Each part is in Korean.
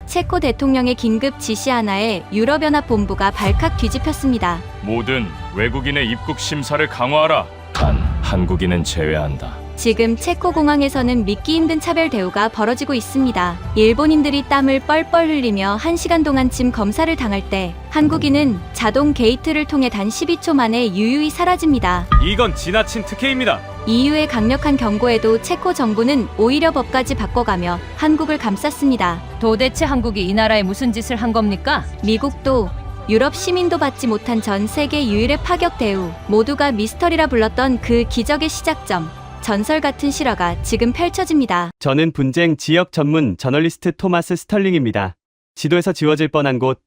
체코 대통령의 긴급 지시 하나에 유럽연합본부가 발칵 뒤집혔습니다. 모든 외국인의 입국 심사를 강화하라. 단 한국인은 제외한다. 지금 체코 공항에서는 믿기 힘든 차별 대우가 벌어지고 있습니다. 일본인들이 땀을 뻘뻘 흘리며 1시간 동안 짐 검사를 당할 때 한국인은 자동 게이트를 통해 단 12초 만에 유유히 사라집니다. 이건 지나친 특혜입니다. EU의 강력한 경고에도 체코 정부는 오히려 법까지 바꿔가며 한국을 감쌌습니다. 도대체 한국이 이 나라에 무슨 짓을 한 겁니까? 미국도 유럽 시민도 받지 못한 전 세계 유일의 파격 대우, 모두가 미스터리라 불렀던 그 기적의 시작점, 전설 같은 실화가 지금 펼쳐집니다. 저는 분쟁 지역 전문 저널리스트 토마스 스털링입니다. 지도에서 지워질 뻔한 곳,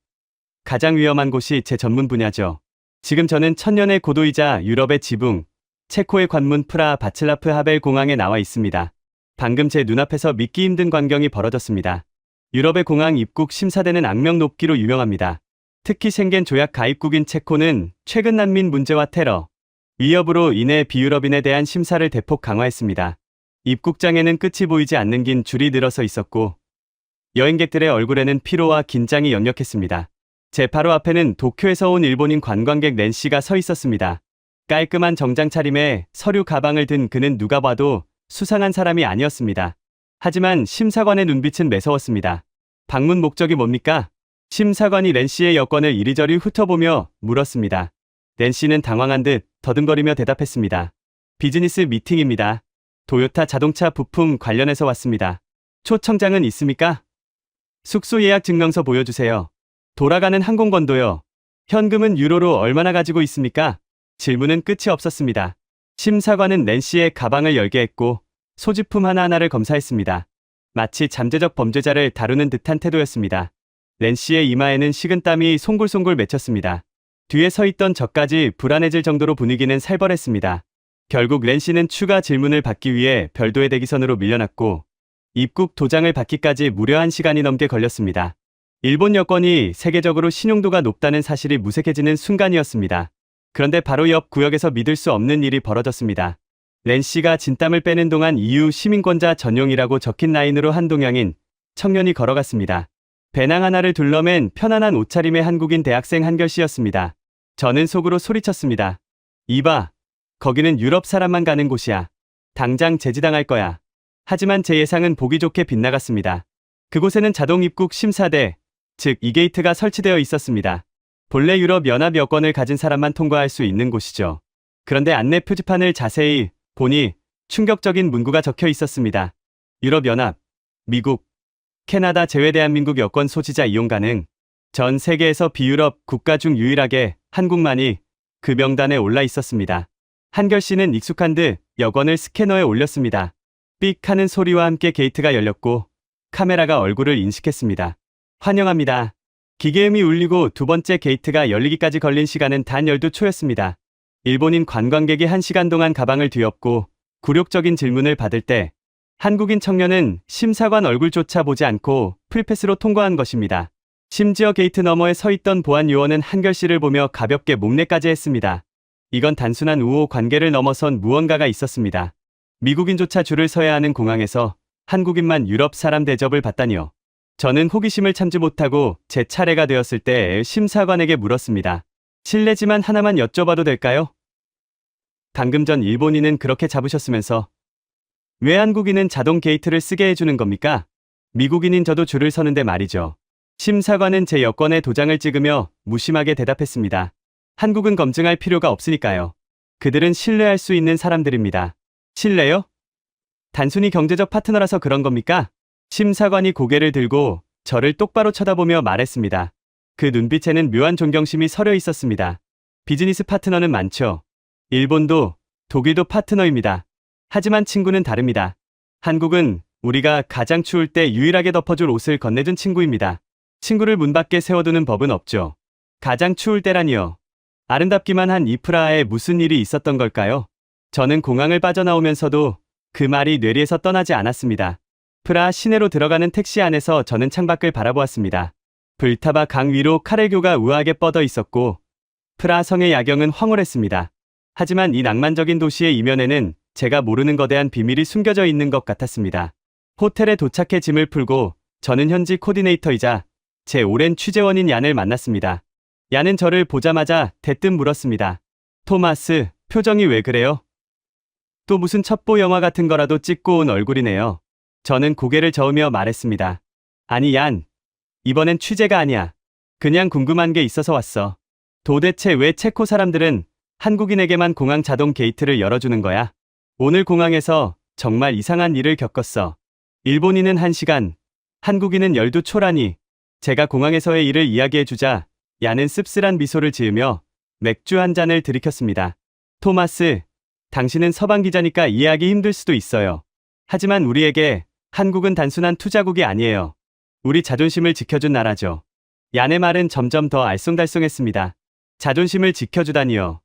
가장 위험한 곳이 제 전문 분야죠. 지금 저는 천년의 고도이자 유럽의 지붕, 체코의 관문 프라하 바칠라프 하벨 공항에 나와 있습니다. 방금 제 눈앞에서 믿기 힘든 광경이 벌어졌습니다. 유럽의 공항 입국 심사대는 악명 높기로 유명합니다. 특히 �schen겐 조약 가입국인 체코는 최근 난민 문제와 테러, 위협으로 인해 비유럽인에 대한 심사를 대폭 강화했습니다. 입국장에는 끝이 보이지 않는 긴 줄이 늘어서 있었고 여행객들의 얼굴에는 피로와 긴장이 역력했습니다. 제 바로 앞에는 도쿄에서 온 일본인 관광객 낸시가 서 있었습니다. 깔끔한 정장 차림에 서류 가방을 든 그는 누가 봐도 수상한 사람이 아니었습니다. 하지만 심사관의 눈빛은 매서웠습니다. 방문 목적이 뭡니까? 심사관이 낸시의 여권을 이리저리 훑어보며 물었습니다. 낸시는 당황한 듯 더듬거리며 대답했습니다. 비즈니스 미팅입니다. 도요타 자동차 부품 관련해서 왔습니다. 초청장은 있습니까? 숙소 예약 증명서 보여주세요. 돌아가는 항공권도요. 현금은 유로로 얼마나 가지고 있습니까? 질문은 끝이 없었습니다. 심사관은 낸시의 가방을 열게 했고 소지품 하나하나를 검사했습니다. 마치 잠재적 범죄자를 다루는 듯한 태도였습니다. 낸시의 이마에는 식은땀이 송골송골 맺혔습니다. 뒤에 서 있던 저까지 불안해질 정도로 분위기는 살벌했습니다. 결국 낸시는 추가 질문을 받기 위해 별도의 대기선으로 밀려났고 입국 도장을 받기까지 무려 1시간이 넘게 걸렸습니다. 일본 여권이 세계적으로 신용도가 높다는 사실이 무색해지는 순간이었습니다. 그런데 바로 옆 구역에서 믿을 수 없는 일이 벌어졌습니다. 낸시가 진땀을 빼는 동안 EU 시민권자 전용이라고 적힌 라인으로 한 동양인 청년이 걸어갔습니다. 배낭 하나를 둘러맨 편안한 옷차림의 한국인 대학생 한결씨였습니다. 저는 속으로 소리쳤습니다. 이봐, 거기는 유럽 사람만 가는 곳이야. 당장 제지당할 거야. 하지만 제 예상은 보기 좋게 빗나갔습니다. 그곳에는 자동 입국 심사대, 즉 이게이트가 설치되어 있었습니다. 본래 유럽 연합 여권을 가진 사람만 통과할 수 있는 곳이죠. 그런데 안내 표지판을 자세히 보니 충격적인 문구가 적혀 있었습니다. 유럽 연합, 미국, 캐나다 제외 대한민국 여권 소지자 이용 가능. 전 세계에서 비유럽 국가 중 유일하게 한국만이 그 명단에 올라 있었습니다. 한결씨는 익숙한 듯 여권을 스캐너에 올렸습니다. 삑 하는 소리와 함께 게이트가 열렸고 카메라가 얼굴을 인식했습니다. 환영합니다. 기계음이 울리고 두 번째 게이트가 열리기까지 걸린 시간은 단 12초였습니다. 일본인 관광객이 1시간 동안 가방을 뒤엎고 굴욕적인 질문을 받을 때 한국인 청년은 심사관 얼굴조차 보지 않고 풀패스로 통과한 것입니다. 심지어 게이트 너머에 서 있던 보안 요원은 한결씨를 보며 가볍게 목례까지 했습니다. 이건 단순한 우호 관계를 넘어선 무언가가 있었습니다. 미국인조차 줄을 서야 하는 공항에서 한국인만 유럽 사람 대접을 받다니요. 저는 호기심을 참지 못하고 제 차례가 되었을 때 심사관에게 물었습니다. 실례지만 하나만 여쭤봐도 될까요? 방금 전 일본인은 그렇게 잡으셨으면서 왜 한국인은 자동 게이트를 쓰게 해주는 겁니까? 미국인인 저도 줄을 서는데 말이죠. 심사관은 제 여권에 도장을 찍으며 무심하게 대답했습니다. 한국은 검증할 필요가 없으니까요. 그들은 신뢰할 수 있는 사람들입니다. 신뢰요? 단순히 경제적 파트너라서 그런 겁니까? 심사관이 고개를 들고 저를 똑바로 쳐다보며 말했습니다. 그 눈빛에는 묘한 존경심이 서려 있었습니다. 비즈니스 파트너는 많죠. 일본도, 독일도 파트너입니다. 하지만 친구는 다릅니다. 한국은 우리가 가장 추울 때 유일하게 덮어줄 옷을 건네준 친구입니다. 친구를 문 밖에 세워두는 법은 없죠. 가장 추울 때라니요. 아름답기만 한 이 프라하에 무슨 일이 있었던 걸까요? 저는 공항을 빠져나오면서도 그 말이 뇌리에서 떠나지 않았습니다. 프라하 시내로 들어가는 택시 안에서 저는 창밖을 바라보았습니다. 불타바 강 위로 카렐교가 우아하게 뻗어 있었고 프라하 성의 야경은 황홀했습니다. 하지만 이 낭만적인 도시의 이면에는 제가 모르는 거대한 비밀이 숨겨져 있는 것 같았습니다. 호텔에 도착해 짐을 풀고 저는 현지 코디네이터이자 제 오랜 취재원인 얀을 만났습니다. 얀은 저를 보자마자 대뜸 물었습니다. 토마스, 표정이 왜 그래요? 또 무슨 첩보 영화 같은 거라도 찍고 온 얼굴이네요. 저는 고개를 저으며 말했습니다. 아니 얀, 이번엔 취재가 아니야. 그냥 궁금한 게 있어서 왔어. 도대체 왜 체코 사람들은 한국인에게만 공항 자동 게이트를 열어주는 거야? 오늘 공항에서 정말 이상한 일을 겪었어. 일본인은 1시간, 한국인은 12초라니. 제가 공항에서의 일을 이야기해주자 얀은 씁쓸한 미소를 지으며 맥주 한 잔을 들이켰습니다. 토마스, 당신은 서방 기자니까 이해하기 힘들 수도 있어요. 하지만 우리에게 한국은 단순한 투자국이 아니에요. 우리 자존심을 지켜준 나라죠. 얀의 말은 점점 더 알쏭달쏭했습니다. 자존심을 지켜주다니요.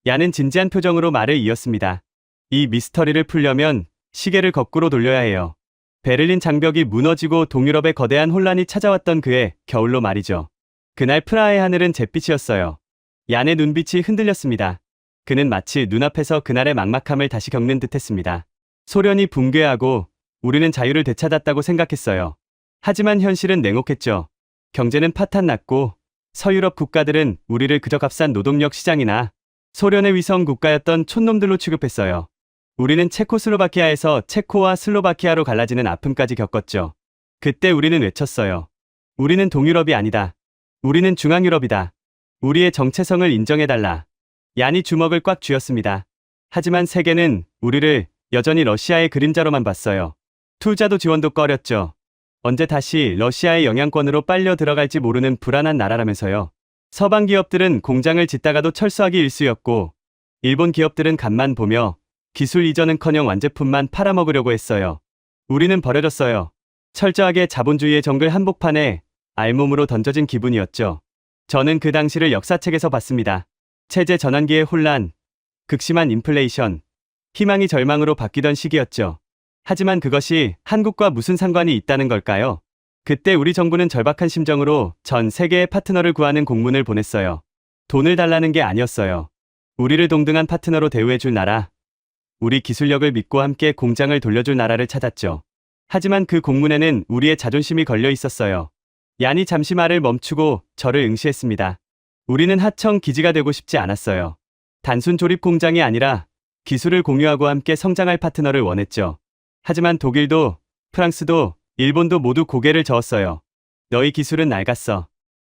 얀은 진지한 표정으로 말을 이었습니다. 이 미스터리를 풀려면 시계를 거꾸로 돌려야 해요. 베를린 장벽이 무너지고 동유럽에 거대한 혼란이 찾아왔던 그해 겨울로 말이죠. 그날 프라하의 하늘은 잿빛이었어요. 얀의 눈빛이 흔들렸습니다. 그는 마치 눈앞에서 그날의 막막함을 다시 겪는 듯했습니다. 소련이 붕괴하고 우리는 자유를 되찾았다고 생각했어요. 하지만 현실은 냉혹했죠. 경제는 파탄났고 서유럽 국가들은 우리를 그저 값싼 노동력 시장이나 소련의 위성 국가였던 촌놈들로 취급했어요. 우리는 체코슬로바키아에서 체코와 슬로바키아로 갈라지는 아픔까지 겪었죠. 그때 우리는 외쳤어요. 우리는 동유럽이 아니다. 우리는 중앙유럽이다. 우리의 정체성을 인정해달라. 얀이 주먹을 꽉 쥐었습니다. 하지만 세계는 우리를 여전히 러시아의 그림자로만 봤어요. 투자도 지원도 꺼렸죠. 언제 다시 러시아의 영향권으로 빨려 들어갈지 모르는 불안한 나라라면서요. 서방 기업들은 공장을 짓다가도 철수하기 일쑤였고 일본 기업들은 간만 보며 기술 이전은커녕 완제품만 팔아먹으려고 했어요. 우리는 버려졌어요. 철저하게 자본주의의 정글 한복판에 알몸으로 던져진 기분이었죠. 저는 그 당시를 역사책에서 봤습니다. 체제 전환기의 혼란, 극심한 인플레이션, 희망이 절망으로 바뀌던 시기였죠. 하지만 그것이 한국과 무슨 상관이 있다는 걸까요? 그때 우리 정부는 절박한 심정으로 전 세계의 파트너를 구하는 공문을 보냈어요. 돈을 달라는 게 아니었어요. 우리를 동등한 파트너로 대우해줄 나라, 우리 기술력을 믿고 함께 공장을 돌려줄 나라를 찾았죠. 하지만 그 공문에는 우리의 자존심이 걸려 있었어요. 얀이 잠시 말을 멈추고 저를 응시했습니다. 우리는 하청 기지가 되고 싶지 않았어요. 단순 조립 공장이 아니라 기술을 공유하고 함께 성장할 파트너를 원했죠. 하지만 독일도, 프랑스도, 일본도 모두 고개를 저었어요. 너희 기술은 낡았어.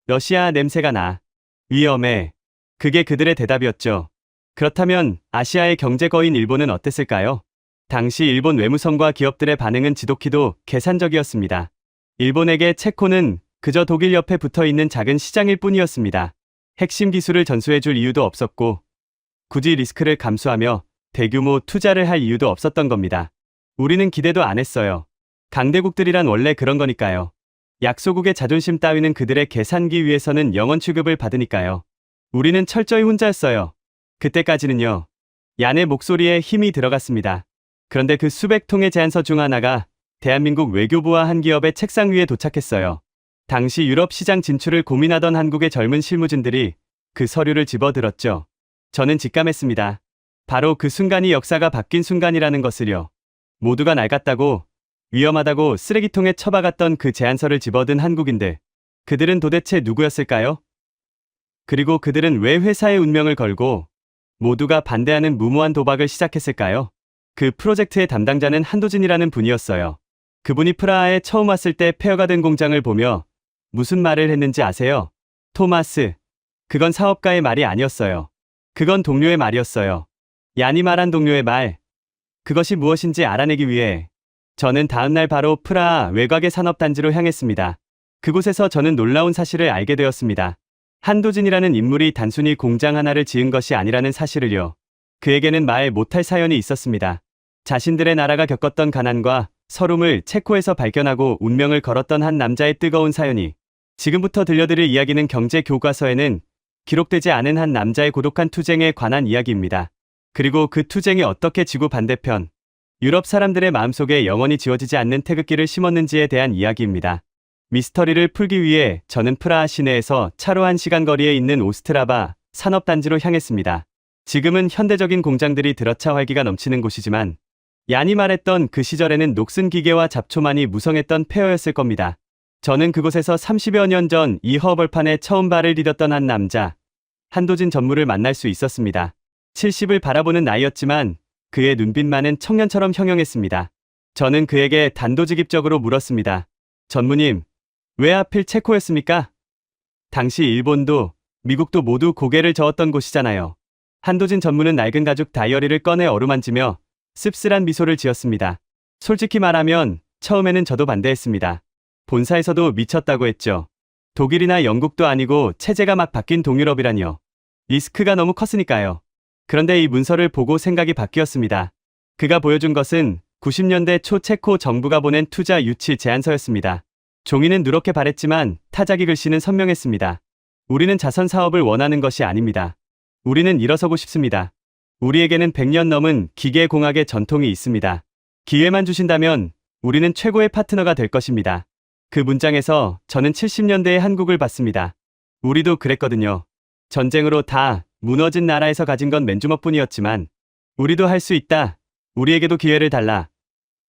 러시아 냄새가 나. 위험해. 그게 그들의 대답이었죠. 그렇다면 아시아의 경제 거인 일본은 어땠을까요? 당시 일본 외무성과 기업들의 반응은 지독히도 계산적이었습니다. 일본에게 체코는 그저 독일 옆에 붙어있는 작은 시장일 뿐이었습니다. 핵심 기술을 전수해줄 이유도 없었고 굳이 리스크를 감수하며 대규모 투자를 할 이유도 없었던 겁니다. 우리는 기대도 안 했어요. 강대국들이란 원래 그런 거니까요. 약소국의 자존심 따위는 그들의 계산기 위에서는 영원 취급을 받으니까요. 우리는 철저히 혼자였어요. 그때까지는요. 얀의 목소리에 힘이 들어갔습니다. 그런데 그 수백 통의 제안서 중 하나가 대한민국 외교부와 한 기업의 책상 위에 도착했어요. 당시 유럽 시장 진출을 고민하던 한국의 젊은 실무진들이 그 서류를 집어들었죠. 저는 직감했습니다. 바로 그 순간이 역사가 바뀐 순간이라는 것을요. 모두가 낡았다고, 위험하다고 쓰레기통에 처박았던 그 제안서를 집어든 한국인들. 그들은 도대체 누구였을까요? 그리고 그들은 왜 회사의 운명을 걸고 모두가 반대하는 무모한 도박을 시작했을까요? 그 프로젝트의 담당자는 한도진이라는 분이었어요. 그분이 프라하에 처음 왔을 때 폐허가 된 공장을 보며 무슨 말을 했는지 아세요? 토마스, 그건 사업가의 말이 아니었어요. 그건 동료의 말이었어요. 얀이 말한 동료의 말. 그것이 무엇인지 알아내기 위해 저는 다음날 바로 프라하 외곽의 산업단지로 향했습니다. 그곳에서 저는 놀라운 사실을 알게 되었습니다. 한도진이라는 인물이 단순히 공장 하나를 지은 것이 아니라는 사실을요. 그에게는 말 못할 사연이 있었습니다. 자신들의 나라가 겪었던 가난과 서름을 체코에서 발견하고 운명을 걸었던 한 남자의 뜨거운 사연이. 지금부터 들려드릴 이야기는 경제 교과서에는 기록되지 않은 한 남자의 고독한 투쟁에 관한 이야기입니다. 그리고 그 투쟁이 어떻게 지구 반대편 유럽 사람들의 마음속에 영원히 지워지지 않는 태극기를 심었는지에 대한 이야기입니다. 미스터리를 풀기 위해 저는 프라하 시내에서 차로 1시간 거리에 있는 오스트라바 산업단지로 향했습니다. 지금은 현대적인 공장들이 들어차 활기가 넘치는 곳이지만 얀이 말했던 그 시절에는 녹슨 기계와 잡초만이 무성했던 폐허였을 겁니다. 저는 그곳에서 30여 년 전 이 허벌판에 처음 발을 디뎠던 한 남자, 한도진 전무를 만날 수 있었습니다. 70을 바라보는 나이였지만 그의 눈빛만은 청년처럼 형용했습니다. 저는 그에게 단도직입적으로 물었습니다. 전무님, 왜 하필 체코였습니까? 당시 일본도 미국도 모두 고개를 저었던 곳이잖아요. 한도진 전무는 낡은 가죽 다이어리를 꺼내 어루만지며 씁쓸한 미소를 지었습니다. 솔직히 말하면 처음에는 저도 반대했습니다. 본사에서도 미쳤다고 했죠. 독일이나 영국도 아니고 체제가 막 바뀐 동유럽이라니요. 리스크가 너무 컸으니까요. 그런데 이 문서를 보고 생각이 바뀌었습니다. 그가 보여준 것은 90년대 초 체코 정부가 보낸 투자 유치 제안서였습니다. 종이는 누렇게 바랬지만 타자기 글씨는 선명했습니다. 우리는 자선 사업을 원하는 것이 아닙니다. 우리는 일어서고 싶습니다. 우리에게는 100년 넘은 기계공학의 전통이 있습니다. 기회만 주신다면 우리는 최고의 파트너가 될 것입니다. 그 문장에서 저는 70년대의 한국을 봤습니다. 우리도 그랬거든요. 전쟁으로 다 무너진 나라에서 가진 건 맨주먹뿐이었지만 우리도 할 수 있다. 우리에게도 기회를 달라.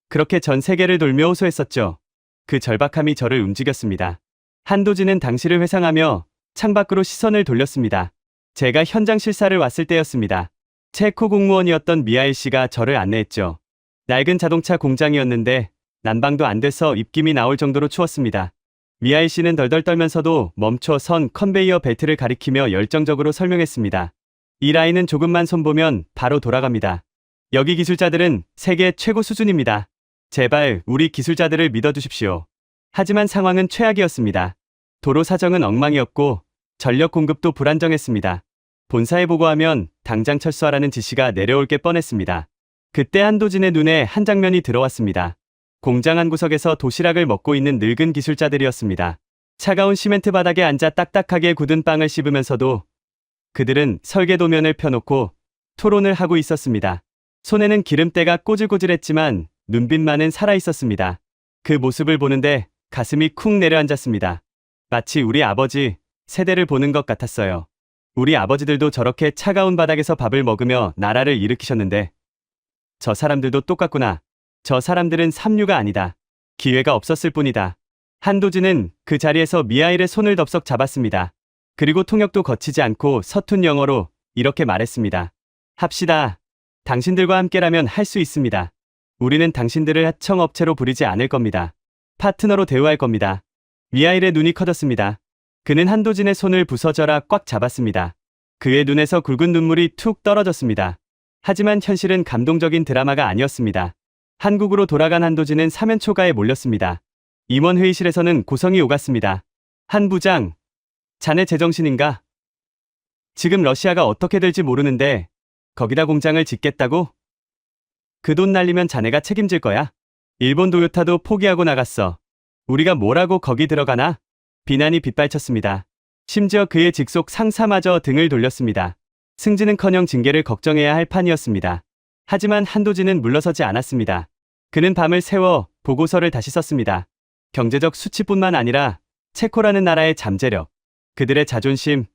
그렇게 전 세계를 돌며 호소했었죠. 그 절박함이 저를 움직였습니다. 한도진은 당시를 회상하며 창밖으로 시선을 돌렸습니다. 제가 현장 실사를 왔을 때였습니다. 체코 공무원이었던 미하일 씨가 저를 안내했죠. 낡은 자동차 공장이었는데 난방도 안 돼서 입김이 나올 정도로 추웠습니다. 미하일 씨는 덜덜 떨면서도 멈춰 선 컨베이어 벨트를 가리키며 열정적으로 설명했습니다. 이 라인은 조금만 손보면 바로 돌아갑니다. 여기 기술자들은 세계 최고 수준입니다. 제발 우리 기술자들을 믿어주십시오. 하지만 상황은 최악이었습니다. 도로 사정은 엉망이었고 전력 공급도 불안정했습니다. 본사에 보고하면 당장 철수하라는 지시가 내려올 게 뻔했습니다. 그때 한도진의 눈에 한 장면이 들어왔습니다. 공장 한 구석에서 도시락을 먹고 있는 늙은 기술자들이었습니다. 차가운 시멘트 바닥에 앉아 딱딱하게 굳은 빵을 씹으면서도 그들은 설계 도면을 펴놓고 토론을 하고 있었습니다. 손에는 기름때가 꼬질꼬질했지만 눈빛만은 살아있었습니다. 그 모습을 보는데 가슴이 쿵 내려앉았습니다. 마치 우리 아버지 세대를 보는 것 같았어요. 우리 아버지들도 저렇게 차가운 바닥에서 밥을 먹으며 나라를 일으키셨는데 저 사람들도 똑같구나. 저 사람들은 삼류가 아니다. 기회가 없었을 뿐이다. 한도진은 그 자리에서 미하일의 손을 덥석 잡았습니다. 그리고 통역도 거치지 않고 서툰 영어로 이렇게 말했습니다. 합시다. 당신들과 함께라면 할 수 있습니다. 우리는 당신들을 하청업체로 부리지 않을 겁니다. 파트너로 대우할 겁니다. 미하일의 눈이 커졌습니다. 그는 한도진의 손을 부서져라 꽉 잡았습니다. 그의 눈에서 굵은 눈물이 툭 떨어졌습니다. 하지만 현실은 감동적인 드라마가 아니었습니다. 한국으로 돌아간 한도진은 사면 초가에 몰렸습니다. 임원 회의실에서는 고성이 오갔습니다. 한 부장, 자네 제정신인가? 지금 러시아가 어떻게 될지 모르는데 거기다 공장을 짓겠다고? 그 돈 날리면 자네가 책임질 거야. 일본 도요타도 포기하고 나갔어. 우리가 뭐라고 거기 들어가나? 비난이 빗발쳤습니다. 심지어 그의 직속 상사마저 등을 돌렸습니다. 승진은커녕 징계를 걱정해야 할 판이었습니다. 하지만 한도진은 물러서지 않았습니다. 그는 밤을 새워 보고서를 다시 썼습니다. 경제적 수치뿐만 아니라 체코라는 나라의 잠재력, 그들의 자존심,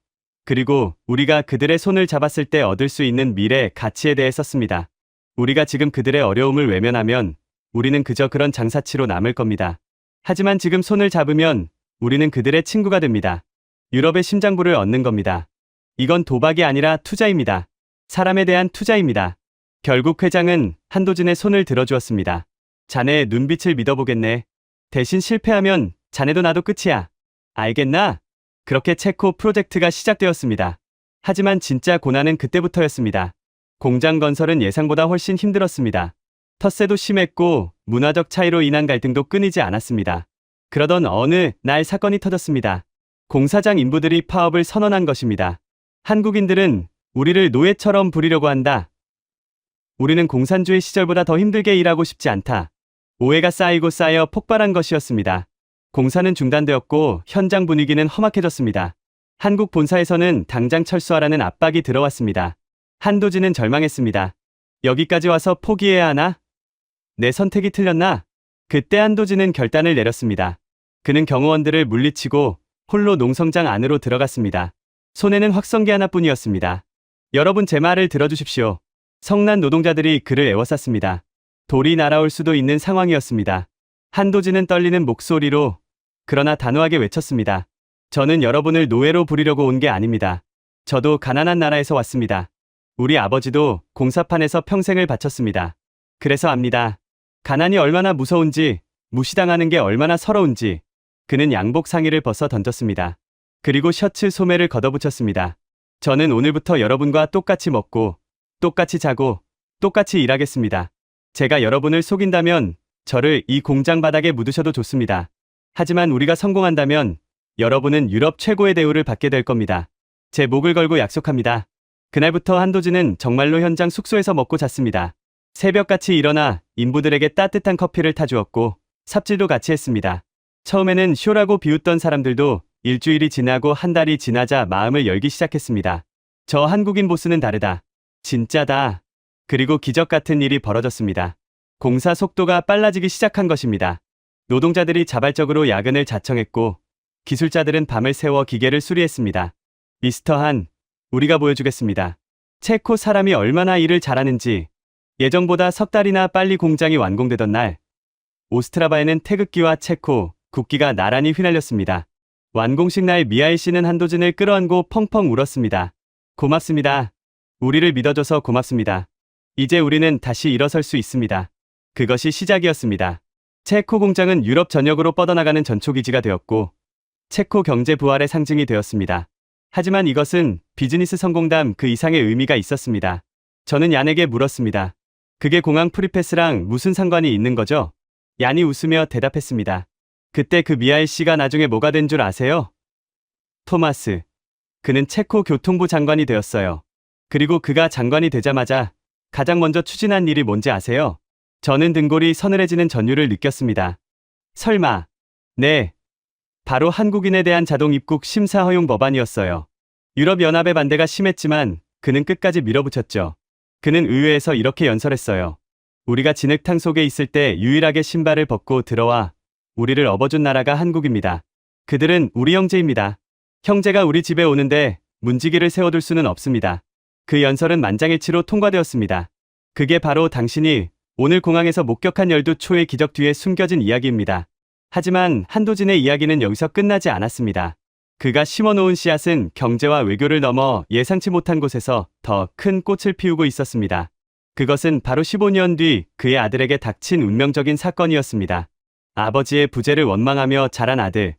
그리고 우리가 그들의 손을 잡았을 때 얻을 수 있는 미래 가치에 대해 썼습니다. 우리가 지금 그들의 어려움을 외면하면 우리는 그저 그런 장사치로 남을 겁니다. 하지만 지금 손을 잡으면 우리는 그들의 친구가 됩니다. 유럽의 심장부를 얻는 겁니다. 이건 도박이 아니라 투자입니다. 사람에 대한 투자입니다. 결국 회장은 한도진의 손을 들어주었습니다. 자네의 눈빛을 믿어보겠네. 대신 실패하면 자네도 나도 끝이야. 알겠나? 그렇게 체코 프로젝트가 시작되었습니다. 하지만 진짜 고난은 그때부터였습니다. 공장 건설은 예상보다 훨씬 힘들었습니다. 텃세도 심했고 문화적 차이로 인한 갈등도 끊이지 않았습니다. 그러던 어느 날 사건이 터졌습니다. 공사장 인부들이 파업을 선언한 것입니다. 한국인들은 우리를 노예처럼 부리려고 한다. 우리는 공산주의 시절보다 더 힘들게 일하고 싶지 않다. 오해가 쌓이고 쌓여 폭발한 것이었습니다. 공사는 중단되었고 현장 분위기는 험악해졌습니다. 한국 본사에서는 당장 철수하라는 압박이 들어왔습니다. 한도진은 절망했습니다. 여기까지 와서 포기해야 하나? 내 선택이 틀렸나? 그때 한도진은 결단을 내렸습니다. 그는 경호원들을 물리치고 홀로 농성장 안으로 들어갔습니다. 손에는 확성기 하나뿐이었습니다. 여러분 제 말을 들어주십시오. 성난 노동자들이 그를 애워쌌습니다. 돌이 날아올 수도 있는 상황이었습니다. 한도진은 떨리는 목소리로 그러나 단호하게 외쳤습니다. 저는 여러분을 노예로 부리려고 온 게 아닙니다. 저도 가난한 나라에서 왔습니다. 우리 아버지도 공사판에서 평생을 바쳤습니다. 그래서 압니다. 가난이 얼마나 무서운지, 무시당하는 게 얼마나 서러운지. 그는 양복 상의를 벗어 던졌습니다. 그리고 셔츠 소매를 걷어붙였습니다. 저는 오늘부터 여러분과 똑같이 먹고, 똑같이 자고, 똑같이 일하겠습니다. 제가 여러분을 속인다면 저를 이 공장 바닥에 묻으셔도 좋습니다. 하지만 우리가 성공한다면 여러분은 유럽 최고의 대우를 받게 될 겁니다. 제 목을 걸고 약속합니다. 그날부터 한도진은 정말로 현장 숙소에서 먹고 잤습니다. 새벽같이 일어나 인부들에게 따뜻한 커피를 타주었고 삽질도 같이 했습니다. 처음에는 쇼라고 비웃던 사람들도 일주일이 지나고 한 달이 지나자 마음을 열기 시작했습니다. 저 한국인 보스는 다르다. 진짜다. 그리고 기적 같은 일이 벌어졌습니다. 공사 속도가 빨라지기 시작한 것입니다. 노동자들이 자발적으로 야근을 자청했고 기술자들은 밤을 새워 기계를 수리했습니다. 미스터 한, 우리가 보여주겠습니다. 체코 사람이 얼마나 일을 잘하는지. 예정보다 석 달이나 빨리 공장이 완공되던 날, 오스트라바에는 태극기와 체코 국기가 나란히 휘날렸습니다. 완공식 날 미하일 씨는 한도진을 끌어안고 펑펑 울었습니다. 고맙습니다. 우리를 믿어줘서 고맙습니다. 이제 우리는 다시 일어설 수 있습니다. 그것이 시작이었습니다. 체코 공장은 유럽 전역으로 뻗어나가는 전초기지가 되었고 체코 경제 부활의 상징이 되었습니다. 하지만 이것은 비즈니스 성공담 그 이상의 의미가 있었습니다. 저는 얀에게 물었습니다. 그게 공항 프리패스랑 무슨 상관이 있는 거죠? 얀이 웃으며 대답했습니다. 그때 그 미하일 씨가 나중에 뭐가 된 줄 아세요? 토마스. 그는 체코 교통부 장관이 되었어요. 그리고 그가 장관이 되자마자 가장 먼저 추진한 일이 뭔지 아세요? 저는 등골이 서늘해지는 전율을 느꼈습니다. 설마. 네. 바로 한국인에 대한 자동 입국 심사 허용 법안이었어요. 유럽연합의 반대가 심했지만 그는 끝까지 밀어붙였죠. 그는 의회에서 이렇게 연설했어요. 우리가 진흙탕 속에 있을 때 유일하게 신발을 벗고 들어와 우리를 업어준 나라가 한국입니다. 그들은 우리 형제입니다. 형제가 우리 집에 오는데 문지기를 세워둘 수는 없습니다. 그 연설은 만장일치로 통과되었습니다. 그게 바로 당신이 오늘 공항에서 목격한 12초의 기적 뒤에 숨겨진 이야기입니다. 하지만 한도진의 이야기는 여기서 끝나지 않았습니다. 그가 심어놓은 씨앗은 경제와 외교를 넘어 예상치 못한 곳에서 더 큰 꽃을 피우고 있었습니다. 그것은 바로 15년 뒤 그의 아들에게 닥친 운명적인 사건이었습니다. 아버지의 부재를 원망하며 자란 아들.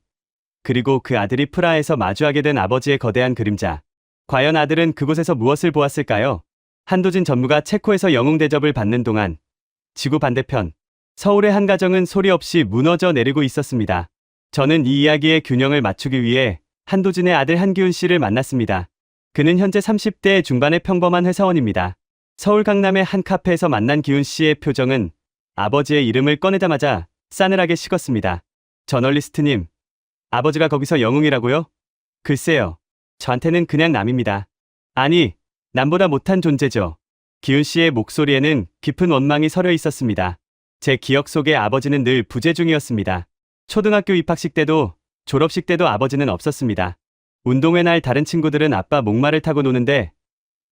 그리고 그 아들이 프라하에서 마주하게 된 아버지의 거대한 그림자. 과연 아들은 그곳에서 무엇을 보았을까요? 한도진 전무가 체코에서 영웅 대접을 받는 동안 지구 반대편 서울의 한 가정은 소리 없이 무너져 내리고 있었습니다. 저는 이 이야기의 균형을 맞추기 위해 한도진의 아들 한기훈 씨를 만났습니다. 그는 현재 30대 중반의 평범한 회사원입니다. 서울 강남의 한 카페에서 만난 기훈 씨의 표정은 아버지의 이름을 꺼내자마자 싸늘하게 식었습니다. 저널리스트님, 아버지가 거기서 영웅이라고요? 글쎄요. 저한테는 그냥 남입니다. 아니, 남보다 못한 존재죠. 기훈 씨의 목소리에는 깊은 원망이 서려 있었습니다. 제 기억 속에 아버지는 늘 부재 중이었습니다. 초등학교 입학식 때도 졸업식 때도 아버지는 없었습니다. 운동회 날 다른 친구들은 아빠 목마를 타고 노는데